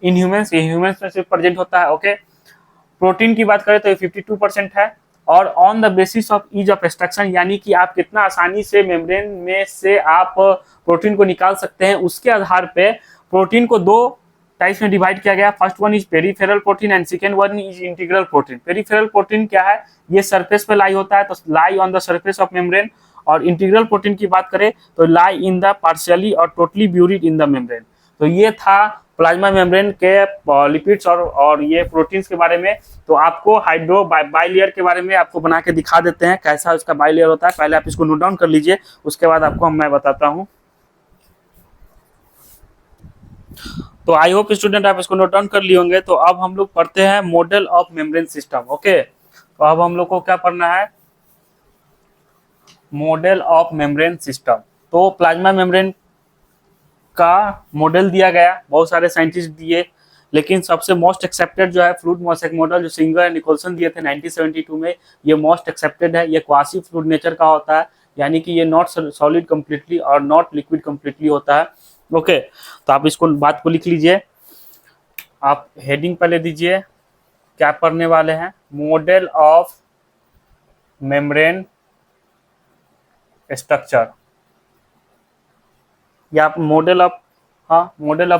इन ह्यूमंस, ये ह्यूमंस में सिर्फ प्रेजेंट होता है। ओके, प्रोटीन की बात करें तो ये 52% है। और on the basis of ease of extraction, यानी कि आप कितना आसानी से मेम्ब्रेन में से आप प्रोटीन को निकाल सकते हैं, उसके आधार पे प्रोटीन को दो टाइप्स में डिवाइड किया गया। First one is peripheral protein and second one is integral protein. Peripheral protein क्या है, ये सरफेस पे लाई होता है, तो lie on the surface of membrane. और इंटीग्रल प्रोटीन की बात करें तो लाई इन द पार्शियली और totally buried in the membrane. तो ये था प्लाज्मा मेम्ब्रेन के लिपिड्स और ये प्रोटीन्स के बारे में। तो आपको हाइड्रो बाइलेयर के बारे में आपको बना के दिखा देते हैं कैसा उसका बाइलेयर होता है। पहले आप इसको नोट डाउन कर लीजिए, उसके बाद आपको मैं बताता हूँ। तो आई होप स्टूडेंट आप इसको नोट डाउन कर लिए होंगे। तो अब हम लोग पढ़ते हैं model of membrane system. Okay, तो अब हम लोग को क्या पढ़ना है, मॉडल ऑफ मेम्ब्रेन सिस्टम। तो प्लाज्मा मेम्ब्रेन का मॉडल दिया गया, बहुत सारे साइंटिस्ट दिए, लेकिन सबसे मोस्ट एक्सेप्टेड जो है फ्लूइड मोसेक मॉडल, जो सिंगर एंड निकोलसन दिए थे 1972 में, ये मोस्ट एक्सेप्टेड है। ये क्वासी फ्लूइड नेचर का होता है, यानी कि ये नॉट सॉलिड कंप्लीटली और नॉट लिक्विड कंप्लीटली होता है। ओके, तो आप इसको बात को लिख लीजिए। आप हेडिंग पहले दीजिए, क्या पढ़ने वाले हैं, मॉडल ऑफ मेम्ब्रेन स्ट्रक्चर, या आप मॉडल ऑफ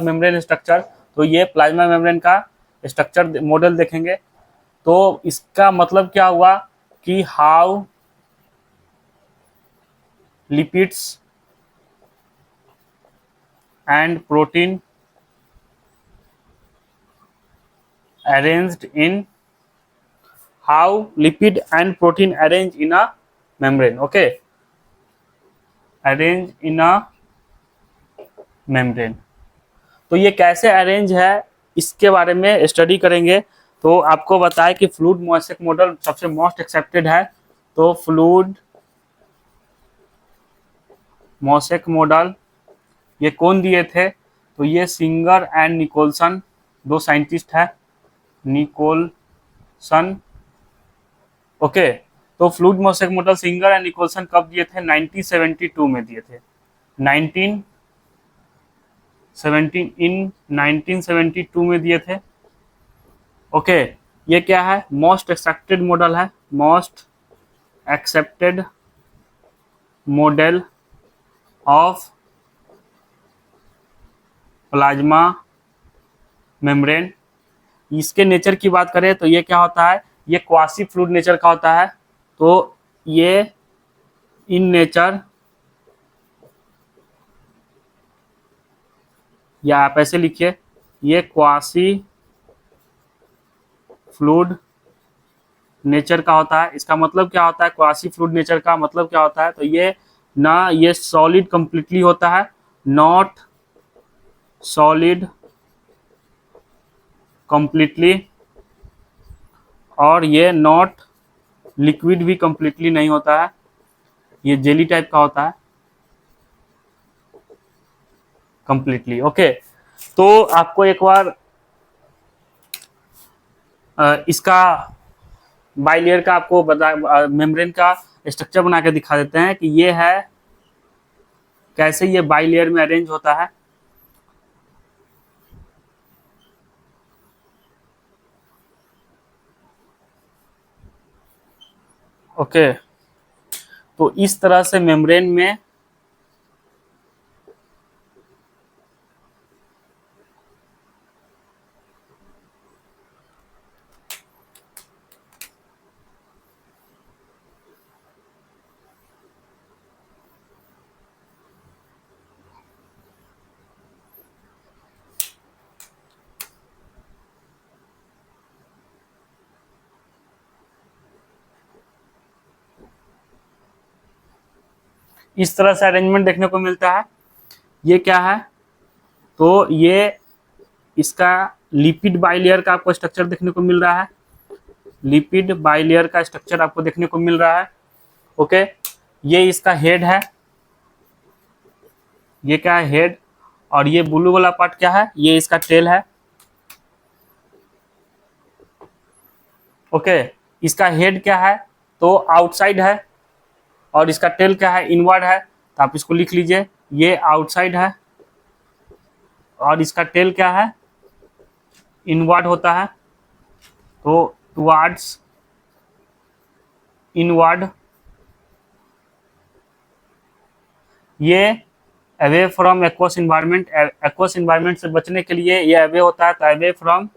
मेम्ब्रेन स्ट्रक्चर। तो ये प्लाज्मा मेम्ब्रेन का स्ट्रक्चर मॉडल देखेंगे। तो इसका मतलब क्या हुआ कि how lipids and protein arranged in how lipid and protein arrange in a membrane. Okay, arrange in a membrane। तो ये कैसे अरेंज है इसके बारे में स्टडी करेंगे। तो आपको बताया कि फ्लूइड मोसेक मॉडल सबसे मोस्ट एक्सेप्टेड है। तो फ्लूइड मोसेक मॉडल ये कौन दिए थे, तो ये सिंगर एंड निकोलसन, दो साइंटिस्ट है, निकोलसन। ओके, तो fluid mosaic model Singer and Nicolson कब दिए थे, 1972 में दिए थे। 1972 में दिए थे। ओके, ये क्या है, मोस्ट एक्सेप्टेड मॉडल है, most accepted model of plasma membrane. इसके नेचर की बात करें तो ये क्या होता है, ये क्वासी फ्लूइड नेचर का होता है। तो ये इन नेचर, या आप ऐसे लिखिए, ये क्वासी फ्लूइड नेचर का होता है। इसका मतलब क्या होता है, क्वासी फ्लूइड नेचर का मतलब क्या होता है, तो ये ना ये सॉलिड कंप्लीटली होता है, नॉट सॉलिड कंप्लीटली, और ये नॉट लिक्विड भी कंप्लीटली नहीं होता है, ये जेली टाइप का होता है कंप्लीटली। ओके, तो आपको एक बार इसका बाइलेयर का आपको बता मेम्ब्रेन का स्ट्रक्चर बना के दिखा देते हैं कि ये है कैसे ये बाइलेयर में अरेंज होता है। ओके, तो इस तरह से मेम्ब्रेन में इस तरह से अरेंजमेंट देखने को मिलता है। ये क्या है, तो ये इसका लिपिड बाइलेयर का आपको स्ट्रक्चर देखने को मिल रहा है। लिपिड बाइलेयर का स्ट्रक्चर आपको देखने को मिल रहा है। ओके, ये इसका हेड है, ये क्या है, हेड। और ये ब्लू वाला पार्ट क्या है, ये इसका टेल है। ओके, इसका हेड क्या है, तो आउटसाइड है, और इसका टेल क्या है, इनवर्ड है। तो आप इसको लिख लीजिए, ये आउटसाइड है और इसका टेल क्या है, इनवर्ड होता है। तो टुवार्ड्स इनवर्ड, ये away from aqueous environment, aqueous environment से बचने के लिए ये अवे होता है। तो अवे फ्रॉम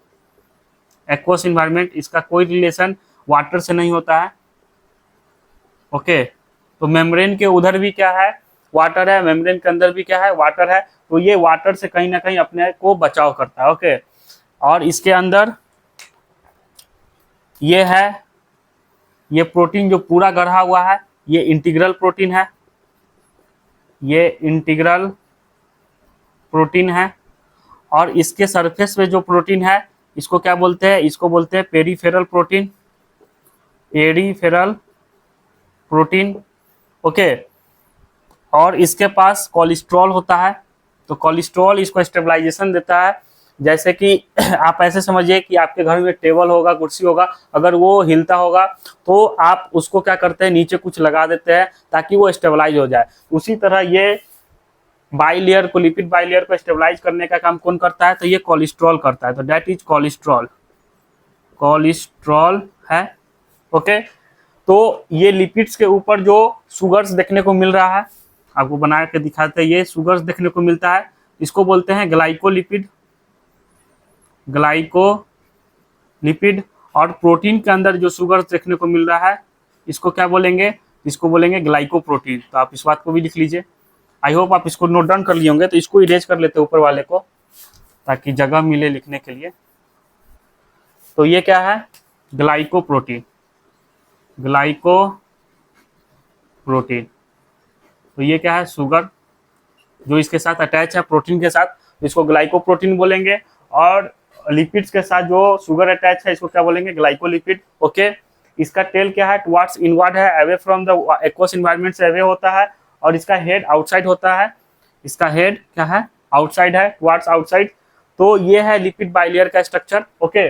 एक्वस इन्वायरमेंट, इसका कोई रिलेशन वाटर से नहीं होता है। ओके, तो मेम्ब्रेन के उधर भी क्या है, वाटर है, मेम्ब्रेन के अंदर भी क्या है, वाटर है। तो ये वाटर से कहीं ना कहीं अपने को बचाव करता है। ओके, और इसके अंदर ये है, ये प्रोटीन जो पूरा गढ़ा हुआ है, ये इंटीग्रल प्रोटीन है, ये इंटीग्रल प्रोटीन है। और इसके सरफेस पे जो प्रोटीन है, इसको क्या बोलते हैं, इसको बोलते हैं peripheral protein, peripheral protein. Okay, और इसके पास कोलेस्ट्रॉल होता है। तो कोलेस्ट्रॉल इसको स्टेबलाइजेशन देता है। जैसे कि आप ऐसे समझिए कि आपके घर में टेबल होगा, कुर्सी होगा, अगर वो हिलता होगा तो आप उसको क्या करते हैं, नीचे कुछ लगा देते हैं ताकि वो स्टेबलाइज हो जाए। उसी तरह ये बाइलेयर को, लिपिड बाइलेयर को स्टेबलाइज करने का काम कौन करता है, तो ये कोलेस्ट्रॉल करता है। तो दैट इज कोलेस्ट्रॉल, कोलेस्ट्रॉल है। ओके, तो ये लिपिड्स के ऊपर जो शुगर्स देखने को मिल रहा है, आपको बना के दिखाते हैं, ये शुगर्स देखने को मिलता है, इसको बोलते हैं ग्लाइकोलिपिड, ग्लाइकोलिपिड। और प्रोटीन के अंदर जो शुगर्स देखने को मिल रहा है, इसको क्या बोलेंगे, इसको बोलेंगे ग्लाइकोप्रोटीन। तो आप इस बात को भी लिख लीजिए। आई होप आप इसको नोट डाउन कर लिए होंगे। तो इसको इरेज कर लेते हैं ऊपर वाले को, ताकि जगह मिले लिखने के लिए। तो ये क्या है, ग्लाइकोप्रोटीन, ग्लाइकोप्रोटीन। तो ये क्या है, शुगर जो इसके साथ अटैच है प्रोटीन के साथ, तो इसको ग्लाइकोप्रोटीन बोलेंगे। और लिपिड्स के साथ जो शुगर अटैच है, इसको क्या बोलेंगे, ग्लाइकोलिपिड। ओके, इसका टेल क्या है, टुवार्ड्स इनवर्ड है, away from the aqueous environment से अवे होता है। और इसका हेड आउटसाइड होता है, इसका हेड क्या है, आउटसाइड है, टुवार्ड्स आउटसाइड। तो ये है लिपिड बाइलेयर का स्ट्रक्चर। ओके,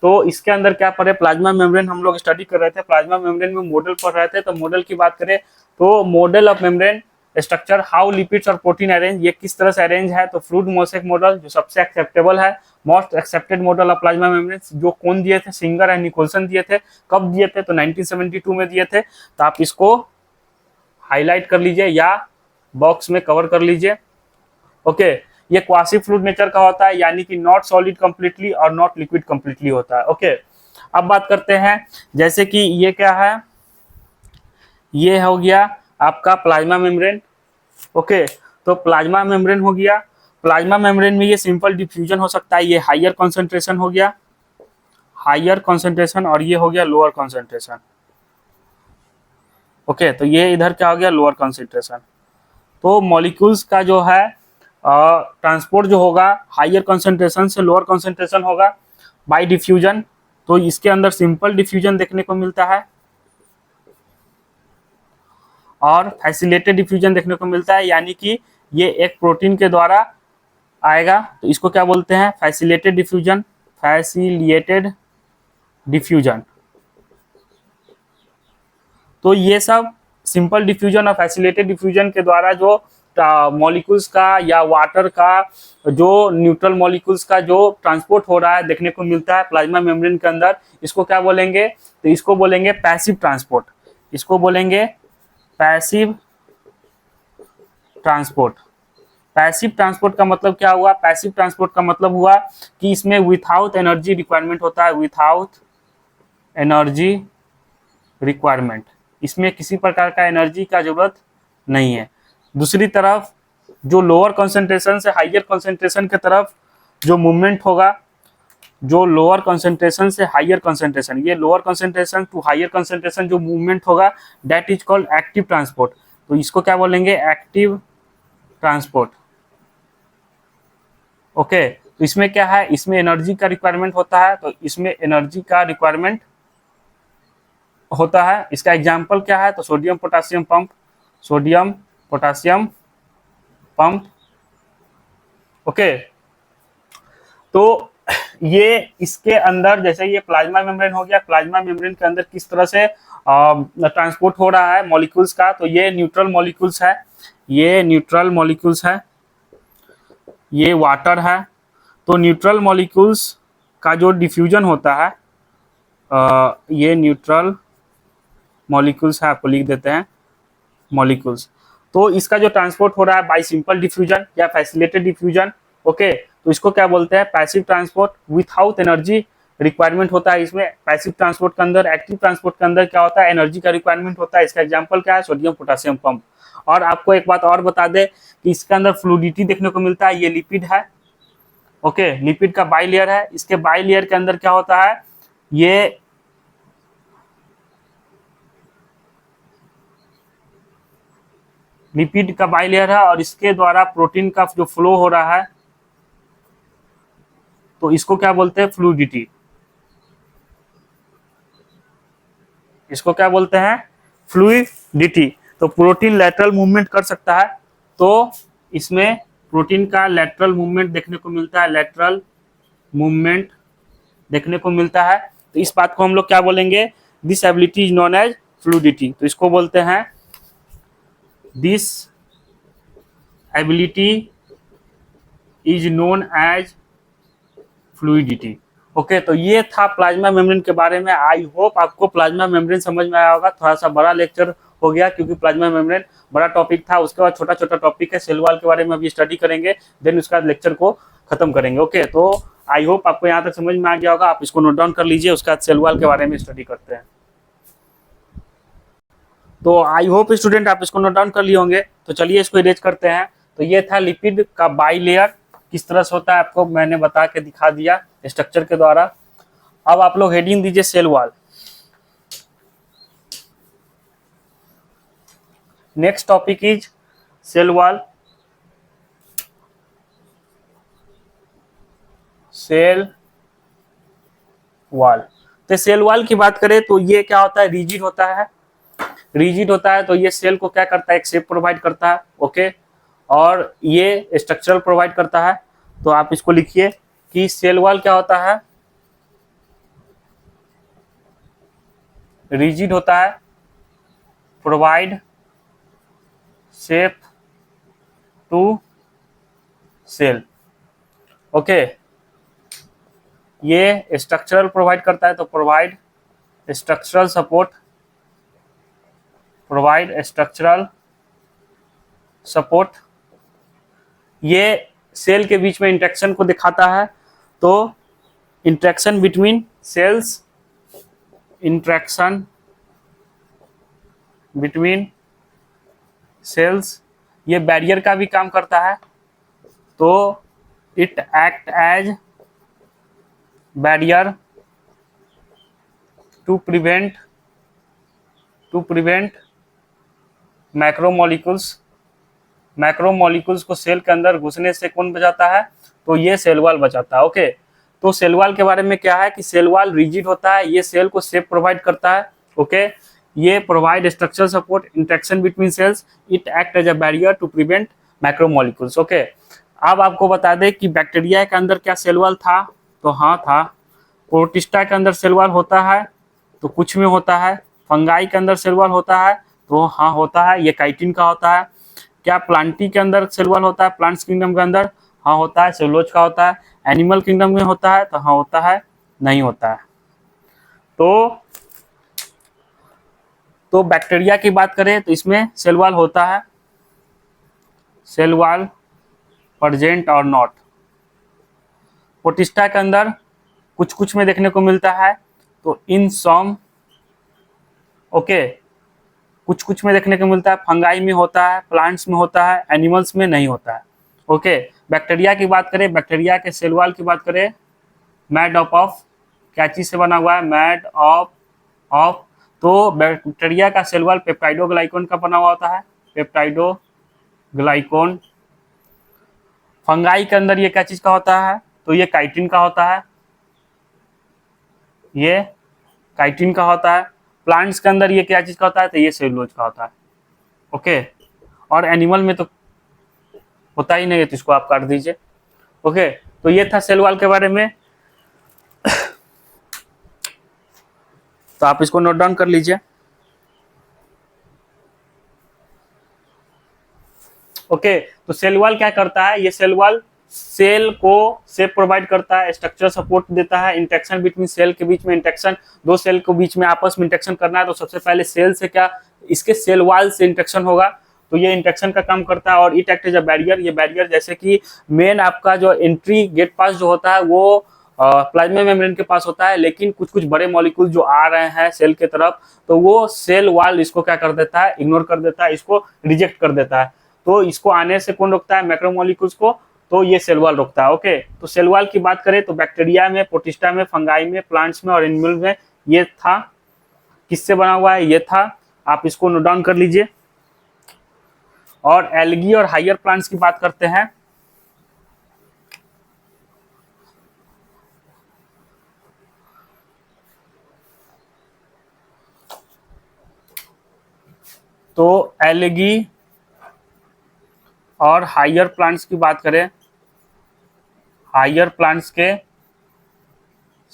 तो इसके अंदर क्या पढ़े, प्लाज्मा मेम्ब्रेन हम लोग स्टडी कर रहे थे। प्लाज्मा मेम्ब्रेन में मॉडल पढ़ रहे थे। तो मॉडल की बात करें तो model of membrane structure, how lipids और प्रोटीन अरेंज, ये किस तरह से अरेंज है। तो फ्रूड मोसेक मॉडल जो सबसे एक्सेप्टेबल है, most accepted model of plasma membrane, जो कौन दिए थे, सिंगर एंड निकोलसन दिए थे। कब दिए थे, तो 1972 में दिए थे। तो आप इसको हाईलाइट कर लीजिए या बॉक्स में कवर कर लीजिए। ओके, ये क्वासी फ्लूइड नेचर का होता है, यानी कि नॉट सॉलिड कंप्लीटली और नॉट लिक्विड कंप्लीटली होता है। ओके, अब बात करते हैं, जैसे कि ये क्या है, ये हो गया आपका प्लाज्मा मेम्ब्रेन। ओके, तो प्लाज्मा मेम्ब्रेन हो गया। प्लाज्मा मेम्ब्रेन में ये सिंपल डिफ्यूजन हो सकता है, ये हायर कॉन्सेंट्रेशन हो गया, हायर कॉन्सेंट्रेशन, और ये हो गया लोअर कॉन्सेंट्रेशन। ओके, तो ये इधर क्या हो गया, लोअर कॉन्सेंट्रेशन। तो मॉलिक्यूल्स का जो है ट्रांसपोर्ट जो होगा हायर कॉन्सेंट्रेशन से लोअर कॉन्सेंट्रेशन होगा बाय डिफ्यूजन। तो इसके अंदर सिंपल डिफ्यूजन देखने को मिलता है और फैसिलिटेटेड डिफ्यूजन देखने को मिलता है, यानी कि ये एक प्रोटीन के द्वारा आएगा। तो इसको क्या बोलते हैं, फैसिलिटेटेड डिफ्यूजन, फैसिलिटेटेड डिफ्यूजन। तो ये सब सिंपल डिफ्यूजन और फैसिलिटेटेड डिफ्यूजन के द्वारा जो मॉलिक्यूल्स का या वाटर का, जो न्यूट्रल मॉलिक्यूल्स का जो ट्रांसपोर्ट हो रहा है देखने को मिलता है प्लाज्मा मेम्ब्रेन के अंदर, इसको क्या बोलेंगे, तो इसको बोलेंगे पैसिव ट्रांसपोर्ट। इसको बोलेंगे पैसिव ट्रांसपोर्ट। पैसिव ट्रांसपोर्ट का मतलब क्या हुआ? पैसिव ट्रांसपोर्ट का मतलब हुआ कि इसमें विथआउट एनर्जी रिक्वायरमेंट होता है, विथआउट एनर्जी रिक्वायरमेंट, इसमें किसी प्रकार का एनर्जी का जरूरत नहीं है। दूसरी तरफ जो लोअर कंसंट्रेशन से हाइयर कंसंट्रेशन की तरफ जो मूवमेंट होगा, जो लोअर कंसंट्रेशन से हाइयर कंसंट्रेशन, ये lower concentration to higher concentration जो मूवमेंट होगा, that is called active transport. तो इसको क्या बोलेंगे? Active transport. ओके, तो इसमें क्या है? इसमें एनर्जी का रिक्वायरमेंट होता है, तो इसमें एनर्जी का रिक्वायरमेंट होता है। इसका एग्जाम्पल क्या है? तो sodium potassium pump, sodium potassium pump. Okay, तो ये इसके अंदर, जैसे ये प्लाज्मा मेम्ब्रेन हो गया, प्लाज्मा मेम्ब्रेन के अंदर किस तरह से ट्रांसपोर्ट हो रहा है मॉलिक्यूल्स का, तो ये न्यूट्रल मॉलिक्यूल्स है, ये न्यूट्रल मॉलिक्यूल्स है, ये वाटर है। तो न्यूट्रल मॉलिक्यूल्स का जो डिफ्यूजन होता है, ये न्यूट्रल मॉलिक्यूल्स है, आपको लिख देते हैं मॉलिक्यूल्स। तो इसका जो ट्रांसपोर्ट हो रहा है बाय सिंपल डिफ्यूजन या फैसिलिटेटेड डिफ्यूजन। ओके, तो इसको क्या बोलते हैं? Passive transport. Without energy requirement होता है इसमें। पैसिव ट्रांसपोर्ट के अंदर, एक्टिव ट्रांसपोर्ट के अंदर क्या होता है? एनर्जी का रिक्वायरमेंट होता है। इसका एग्जांपल क्या है? Sodium potassium pump. और आपको एक बात और बता दें कि इसके अंदर फ्लूइडिटी देखने को मिलता है, ये लिपिड है। ओके, लिपिड का बाई लेयर है। इसके बाई लेयर के अंदर क्या होता है? ये लिपिड का बाई लेयर है और इसके द्वारा प्रोटीन का जो फ्लो हो रहा है, तो इसको क्या बोलते हैं? फ्लूइडिटी। इसको क्या बोलते हैं? फ्लूइडिटी। तो प्रोटीन लैटरल मूवमेंट कर सकता है, तो इसमें प्रोटीन का लैटरल मूवमेंट देखने को मिलता है, लैटरल मूवमेंट देखने को मिलता है। तो इस बात को हम लोग क्या बोलेंगे? This ability is known as fluidity. तो इसको बोलते हैं this ability is known as fluidity. Okay, तो ये था प्लाज्मा मेम्ब्रेन के बारे में। आई होप आपको प्लाज्मा मेम्ब्रेन समझ में आया होगा। थोड़ा सा बड़ा लेक्चर हो गया क्योंकि प्लाज्मा मेम्ब्रेन बड़ा टॉपिक था। उसके बाद छोटा छोटा टॉपिक है, सेल वॉल के बारे में अभी स्टडी करेंगे, देन उसके बाद लेक्चर को खत्म करेंगे। ओके, तो आई होप आपको यहाँ तक समझ में आ गया होगा। आप इसको नोट डाउन कर लीजिए, उसके बाद सेल वॉल के बारे में स्टडी करते हैं। तो आई होप स्टूडेंट आप इसको नोट डाउन कर लिए होंगे। तो चलिए इसको इरेज करते हैं। तो ये था लिपिड का बाई लेयर, किस तरह से होता है आपको मैंने बता के दिखा दिया स्ट्रक्चर के द्वारा। अब आप लोग हेडिंग दीजिए cell wall. Next topic is cell wall. Cell wall, तो सेल वॉल की बात करें तो ये क्या होता है? रिजिड होता है। रिजिड होता है तो ये सेल को क्या करता है? एक शेप प्रोवाइड करता है। ओके, और ये स्ट्रक्चरल प्रोवाइड करता है। तो आप इसको लिखिए कि सेल वॉल क्या होता है? रिजिड होता है, provide shape to cell. Okay, ये स्ट्रक्चरल प्रोवाइड करता है, तो provide structural support, provide structural support. ये सेल के बीच में इंटरेक्शन को दिखाता है। तो interaction between cells, interaction between cells, ये बैरियर का भी काम करता है। तो it act as barrier to prevent macromolecules. Macromolecules को सेल के अंदर घुसने से कौन बचाता है? तो ये सेल वॉल बचाता है। ओके, तो सेल वॉल के बारे में क्या है कि सेल वॉल रिजिड होता है, ये सेल को शेप प्रोवाइड करता है। ओके, ये provide structural support, interaction between cells, it act as a barrier to prevent macromolecules. Okay, अब आपको बता दें कि बैक्टीरिया के अंदर क्या सेल वॉल था? तो हाँ था। प्रोटिस्टा के अंदर सेल वॉल होता है? तो कुछ में होता है। फंगाई के अंदर सेल वॉल होता है? तो हाँ होता है, ये काइटिन का होता है। क्या प्लांटी के अंदर सेल वॉल होता है? प्लांट्स किंगडम के अंदर? हाँ होता है, सेलुलोज का होता है। एनिमल किंगडम में होता है? तो हाँ होता है, नहीं होता है। तो तो बैक्टीरिया की बात करें तो इसमें सेल वॉल होता है, सेल वॉल प्रेजेंट और नॉट। प्रोटिस्टा के अंदर कुछ कुछ में देखने को मिलता है, तो इन सम, ओके, कुछ कुछ में देखने को मिलता है, फंगाई में होता है, प्लांट्स में होता है, एनिमल्स में नहीं होता है। ओके, बैक्टीरिया की बात करें, बैक्टीरिया के सेल वॉल की बात करें, मेड ऑफ क्या चीज से बना हुआ है, मेड ऑफ तो बैक्टीरिया का सेल वॉल पेप्टाइडोग्लाइकोन का बना हुआ होता है, पेप्टाइडोग्लाइकोन। फंगाई के अंदर ये क्या चीज का होता है, तो ये काइटिन का होता है, ये काइटिन का होता है। प्लांट्स के अंदर ये क्या चीज का होता है, तो ये सेलुलोज का होता है। ओके, और एनिमल में तो होता ही नहीं है, तो इसको आप काट दीजिए। ओके, तो ये था सेल वॉल के बारे में, तो आप इसको नोट डाउन कर लीजिए। ओके, तो सेल वॉल क्या करता है, ये सेल वॉल सेल को शेप प्रोवाइड करता है, स्ट्रक्चर सपोर्ट देता है, इंटरेक्शन बिटवीन सेल के बीच में, इंटरेक्शन दो सेल के बीच में आपस में इंटरेक्शन करना है, तो सबसे पहले सेल से क्या, इसके सेल वॉल से इंटरेक्शन होगा, तो ये इंटरेक्शन का काम करता है। और it act as a barrier, ये बैरियर जैसे कि मेन आपका जो एंट्री गेट पास जो होता है वो प्लाज्मा मेम्ब्रेन के पास होता है, लेकिन कुछ कुछ बड़े मॉलिक्यूल जो आ रहे हैं सेल के तरफ, तो वो सेल वॉल इसको क्या कर देता है, इग्नोर कर देता है, इसको रिजेक्ट कर देता है। तो इसको आने से कौन रोकता है, मैक्रोमोलिक्यूल्स को, तो ये सेल वॉल रोकता है। ओके, तो सेल वॉल की बात करें तो बैक्टीरिया में, प्रोटिस्टा में, फंगाई में, प्लांट्स में और एनिमल में ये था। किससे बना हुआ है, ये था, आप इसको नोट डाउन कर लीजिए। और एल्गी और हायर प्लांट्स की बात करते हैं, तो एल्गी और हायर प्लांट्स की बात करें, हायर प्लांट्स के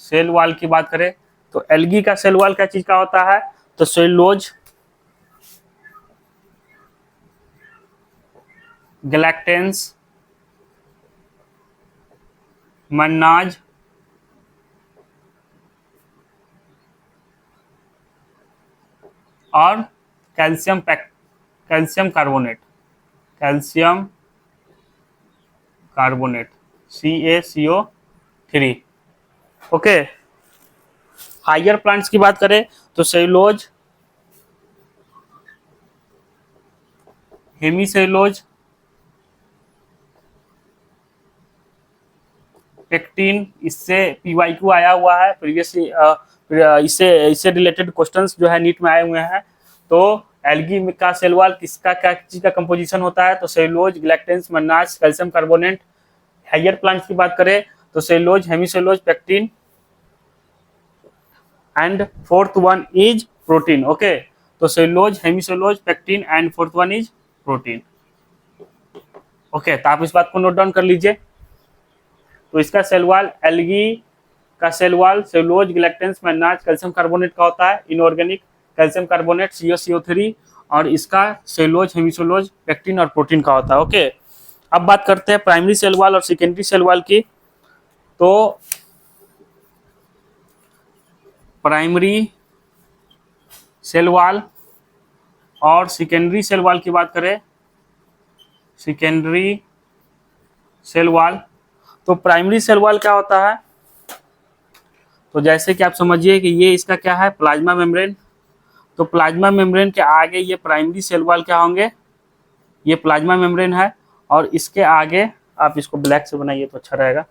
सेल वॉल की बात करें, तो एल्गी का सेल वॉल क्या चीज का होता है, तो सेलुलोज, गैलेक्टेंस, मन्नाज, और calcium calcium carbonate, calcium carbonate CaCO3। Okay, higher plants की बात करें तो सेलुलोज, हेमीसेलुलोज, पेक्टिन, इससे PYQ आया हुआ है प्रीवियस, इससे इससे रिलेटेड क्वेश्चंस जो है नीट में आए हुए हैं। तो एल्गी का सेल वॉल किसका क्या चीज का कंपोजिशन होता है, तो cellulose, galactans, mannans, calcium carbonate. Higher plants की बात करें तो cellulose, hemicellulose, pectin, and fourth one is protein. Okay, तो cellulose, hemicellulose, pectin and fourth one is protein. Okay, तो आप इस बात को नोट डाउन कर लीजिए। तो इसका सेल वॉल, एल्गी का cell wall cellulose, galactans, mannans, calcium carbonate का होता है, इनऑर्गेनिक कैल्शियम कार्बोनेट CaCO3, और इसका सेलुलोज, हेमीसेलुलोज, पेक्टिन और प्रोटीन का होता है। ओके, अब बात करते हैं प्राइमरी सेल वॉल और सेकेंडरी सेल वॉल की। तो प्राइमरी सेल वॉल और सेकेंडरी सेल वॉल की बात करें, सेकेंडरी सेल वॉल, तो प्राइमरी सेल वॉल क्या होता है, तो जैसे कि आप समझिए कि ये इसका क्या है, प्लाज्मा मेम्ब्रेन, तो प्लाज्मा मेम्ब्रेन के आगे ये प्राइमरी सेल वॉल क्या होंगे, ये प्लाज्मा मेम्ब्रेन है, और इसके आगे आप इसको ब्लैक से बनाइए तो अच्छा रहेगा।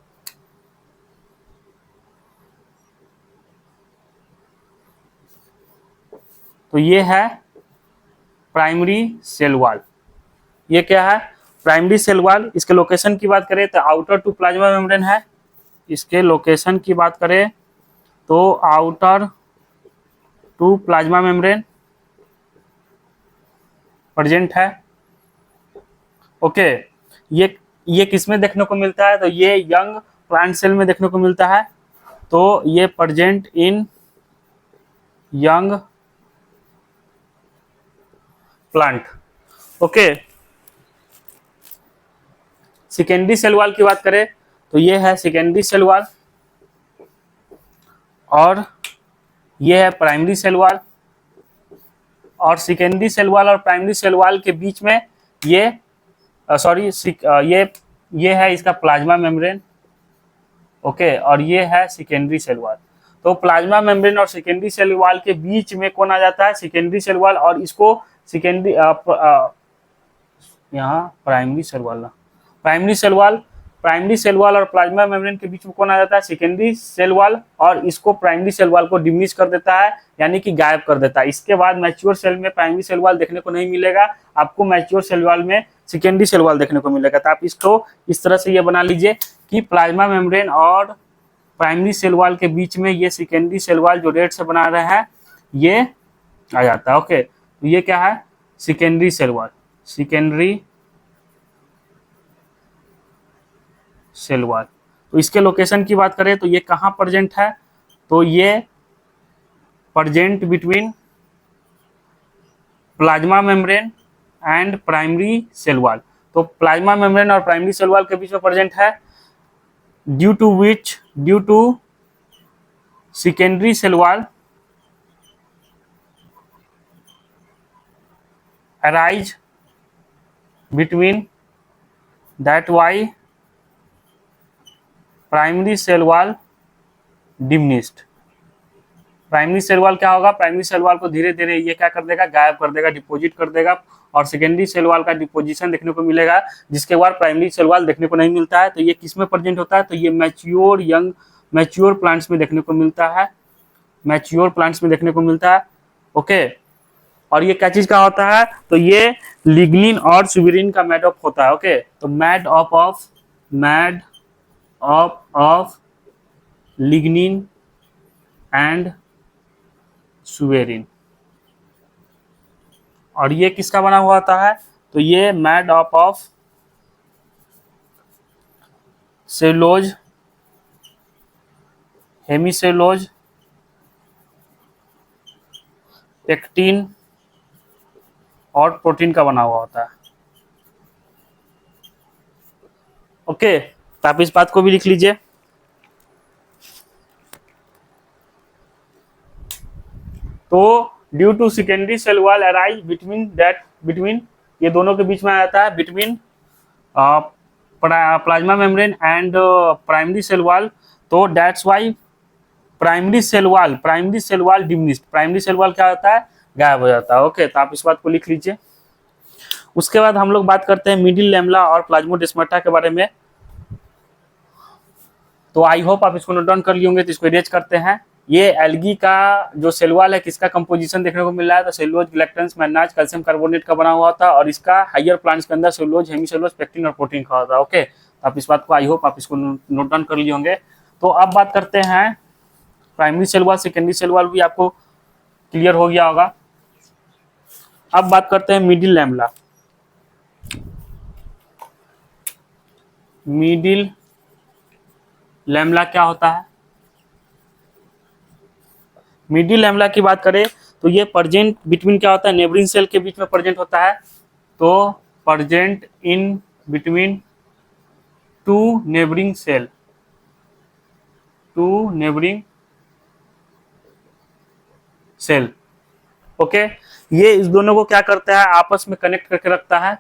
तो ये है प्राइमरी सेल वॉल, ये क्या है, प्राइमरी सेल वॉल। इसके लोकेशन की बात करें तो आउटर टू प्लाज्मा मेम्ब्रेन है, इसके लोकेशन की बात करें तो outer to plasma membrane present है। ओके, ये किस में देखने को मिलता है, तो ये यंग प्लांट सेल में देखने को मिलता है, तो ये present in young plant. Okay, secondary cell wall की बात करें तो ये है सेकेंडरी सेल वॉल, और ये है प्राइमरी सेल वॉल। और सेकेंडरी सेल वॉल और प्राइमरी सेल वॉल के बीच में ये ये है इसका प्लाज्मा मेम्ब्रेन, ओके, और ये है सेकेंडरी सेल वॉल। तो प्लाज्मा मेम्ब्रेन और सेकेंडरी सेल वॉल के बीच में कौन आ जाता है, सेकेंडरी सेल वॉल, और इसको सेकेंडरी यहाँ primary cell wall, primary cell wall और प्लाज्मा मेम्ब्रेन के बीच में कौन आ जाता है, सेकेंडरी सेल वॉल, और इसको प्राइमरी सेल वॉल को डिमिनिश कर देता है, यानी कि गायब कर देता है। इसके बाद मैच्योर सेल में प्राइमरी सेल वॉल देखने को नहीं मिलेगा, आपको मैच्योर सेल वॉल में सेकेंडरी सेल वॉल देखने को मिलेगा। तो आप इसको इस तरह से ये बना लीजिए कि प्लाज्मा मेम्ब्रेन और प्राइमरी सेल वॉल के बीच में ये सेकेंडरी सेल वॉल जो रेड से बना रहे हैं ये आ जाता है, ओके। तो ये क्या है, secondary cell wall, secondary cell wall. तो इसके लोकेशन की बात करें तो ये कहाँ प्रेजेंट है, तो ये present between plasma membrane and primary cell wall. तो प्लाज्मा मेम्ब्रेन और प्राइमरी सेल वॉल के बीच में प्रेजेंट है, due to secondary cell wall arise between that why primary cell wall diminished। Primary cell wall क्या होगा, प्राइमरी सेल वॉल को धीरे धीरे ये क्या कर देगा, गायब कर देगा, डिपोजिट कर देगा, और सेकेंडरी सेल वॉल का डिपोजिशन देखने को मिलेगा, जिसके बाद प्राइमरी सेल वॉल देखने को नहीं मिलता है। तो ये किस में प्रेजेंट होता है, तो ये मैच्योर प्लांट्स में देखने को मिलता है, मैच्योर प्लांट्स में देखने को मिलता है, ओके। और ये क्या चीज का होता है, तो ये लिग्निन और सुबेरिन का मैड ऑफ होता है, ओके। तो mad of lignin and suberin. और ये किसका बना हुआ होता है, तो ये mad of cellulose, hemicellulose, pectin और प्रोटीन का बना हुआ होता है, ओके। तो आप इस बात को भी लिख लीजिए। तो due to secondary cell wall arise between ये दोनों के बीच में आ जाता है, between plasma membrane and primary cell wall. तो that's why primary cell wall diminished, primary cell wall क्या होता है, गायब हो जाता है, ओके। तो आप इस बात को लिख लीजिए। उसके बाद हम लोग बात करते हैं मिडिल लैमेला और प्लाज्मोडेस्माटा के बारे में। तो आई होप आप इसको नोट डाउन कर लिए होंगे, तो इसको इरेज करते हैं। ये एल्गी का जो सेल वॉल है किसका कंपोजिशन देखने को मिल रहा है, तो सेलुलोज, ग्लैक्टन्स, मैग्नाज, कैल्शियम कार्बोनेट का बना हुआ था, और इसका हायर प्लांट्स के अंदर सेलुलोज, हेमीसेलुलोज, पेक्टिन और प्रोटीन का होता है, ओके। तो आप इस बात को आई होप आप इसको नोट डाउन कर लिए होंगे। तो अब बात करते हैं primary cell wall, secondary cell wall भी आपको क्लियर हो गया होगा। अब बात करते हैं मिडिल लैमेला। मिडिल लैमेला क्या होता है, मिडिल लैमेला की बात करें तो ये प्रेजेंट बिटवीन क्या होता है, नेबरिंग सेल के बीच में प्रेजेंट होता है। तो present in between two neighbouring cell, okay. ये इस दोनों को क्या करता है, आपस में कनेक्ट करके रखता है।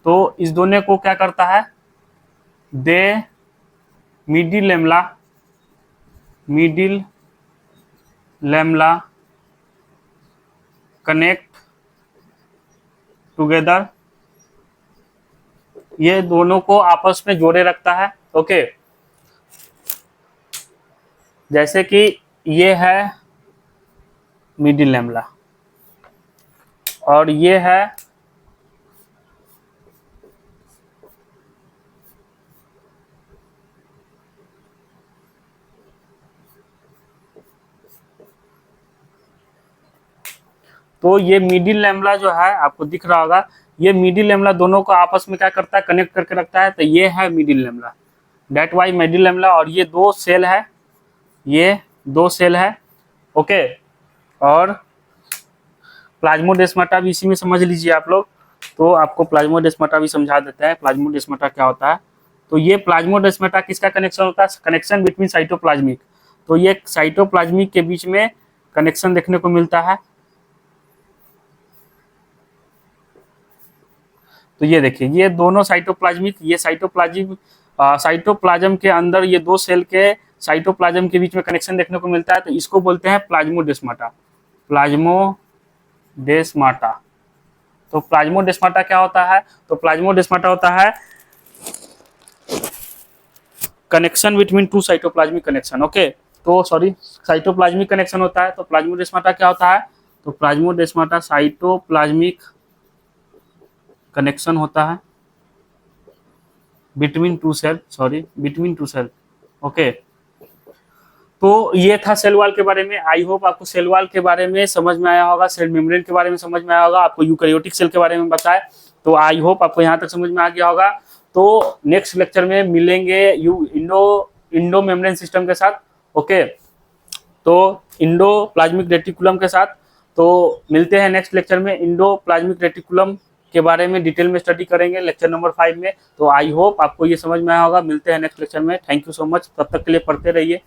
तो इस दोनों को क्या करता है, दे मिडिल लैमेला कनेक्ट टुगेदर, ये दोनों को आपस में जोड़े रखता है, ओके। जैसे कि ये है मिडिल लैमेला और ये है तो ये मिडिल लैमेला जो है आपको दिख रहा होगा, ये मिडिल लैमेला दोनों को आपस में क्या करता है, कनेक्ट करके रखता है। तो ये है middle lamella, that why middle lamella. और ये दो सेल है, ये दो सेल है, ओके। और प्लाज्मोडेस्माटा भी इसी में समझ लीजिए आप लोग। तो आपको प्लाज्मोडेस्माटा भी समझा देता है, प्लाज्मोडेस्माटा क्या होता है। तो ये प्लाज्मोडेस्माटा किसका कनेक्शन होता है, कनेक्शन बिटवीन साइटोप्लाज्मिक। तो ये साइटोप्लाज्मिक के बीच में कनेक्शन देखने को मिलता है, तो ये देखिए, ये दोनों साइटोप्लाज्मिक, ये साइटोप्लाज्म के अंदर ये दो सेल के साइटोप्लाज्म के बीच में कनेक्शन देखने को मिलता है, तो इसको बोलते हैं प्लाज्मोडेस्माटा। प्लाज्मोडेस्माटा। तो प्लाज्मोडेस्माटा क्या होता है? तो प्लाज्मोडेस्माटा होता है connection between two cytoplasmic connection. Okay, तो सॉरी, साइटोप्लाज्मिक कनेक्शन होता है। तो प्लाज्मोडेस्माटा क्या होता है? तो प्लाज्मोडेस्माटा साइटोप्लाज्मिक कनेक्शन होता है बिटवीन टू सेल, ओके। तो ये था सेल वॉल के बारे में। आई होप आपको सेल वॉल के बारे में समझ में आया होगा, सेल मेम्ब्रेन के बारे में समझ में आया होगा, आपको यूकैरियोटिक सेल के बारे में बताए, तो आई होप आपको यहाँ तक समझ में आ गया होगा। तो नेक्स्ट लेक्चर में मिलेंगे इंडो मेम्ब्रेन सिस्टम के साथ, ओके। तो इंडो प्लाज्मिक रेटिकुलम के साथ, तो मिलते हैं नेक्स्ट लेक्चर में। इंडो प्लाज्मिक रेटिकुलम के बारे में डिटेल में स्टडी करेंगे लेक्चर नंबर 5 में। तो आई होप आपको ये समझ में आया होगा। मिलते हैं नेक्स्ट लेक्चर में। थैंक यू सो मच, तब तक के लिए पढ़ते रहिए।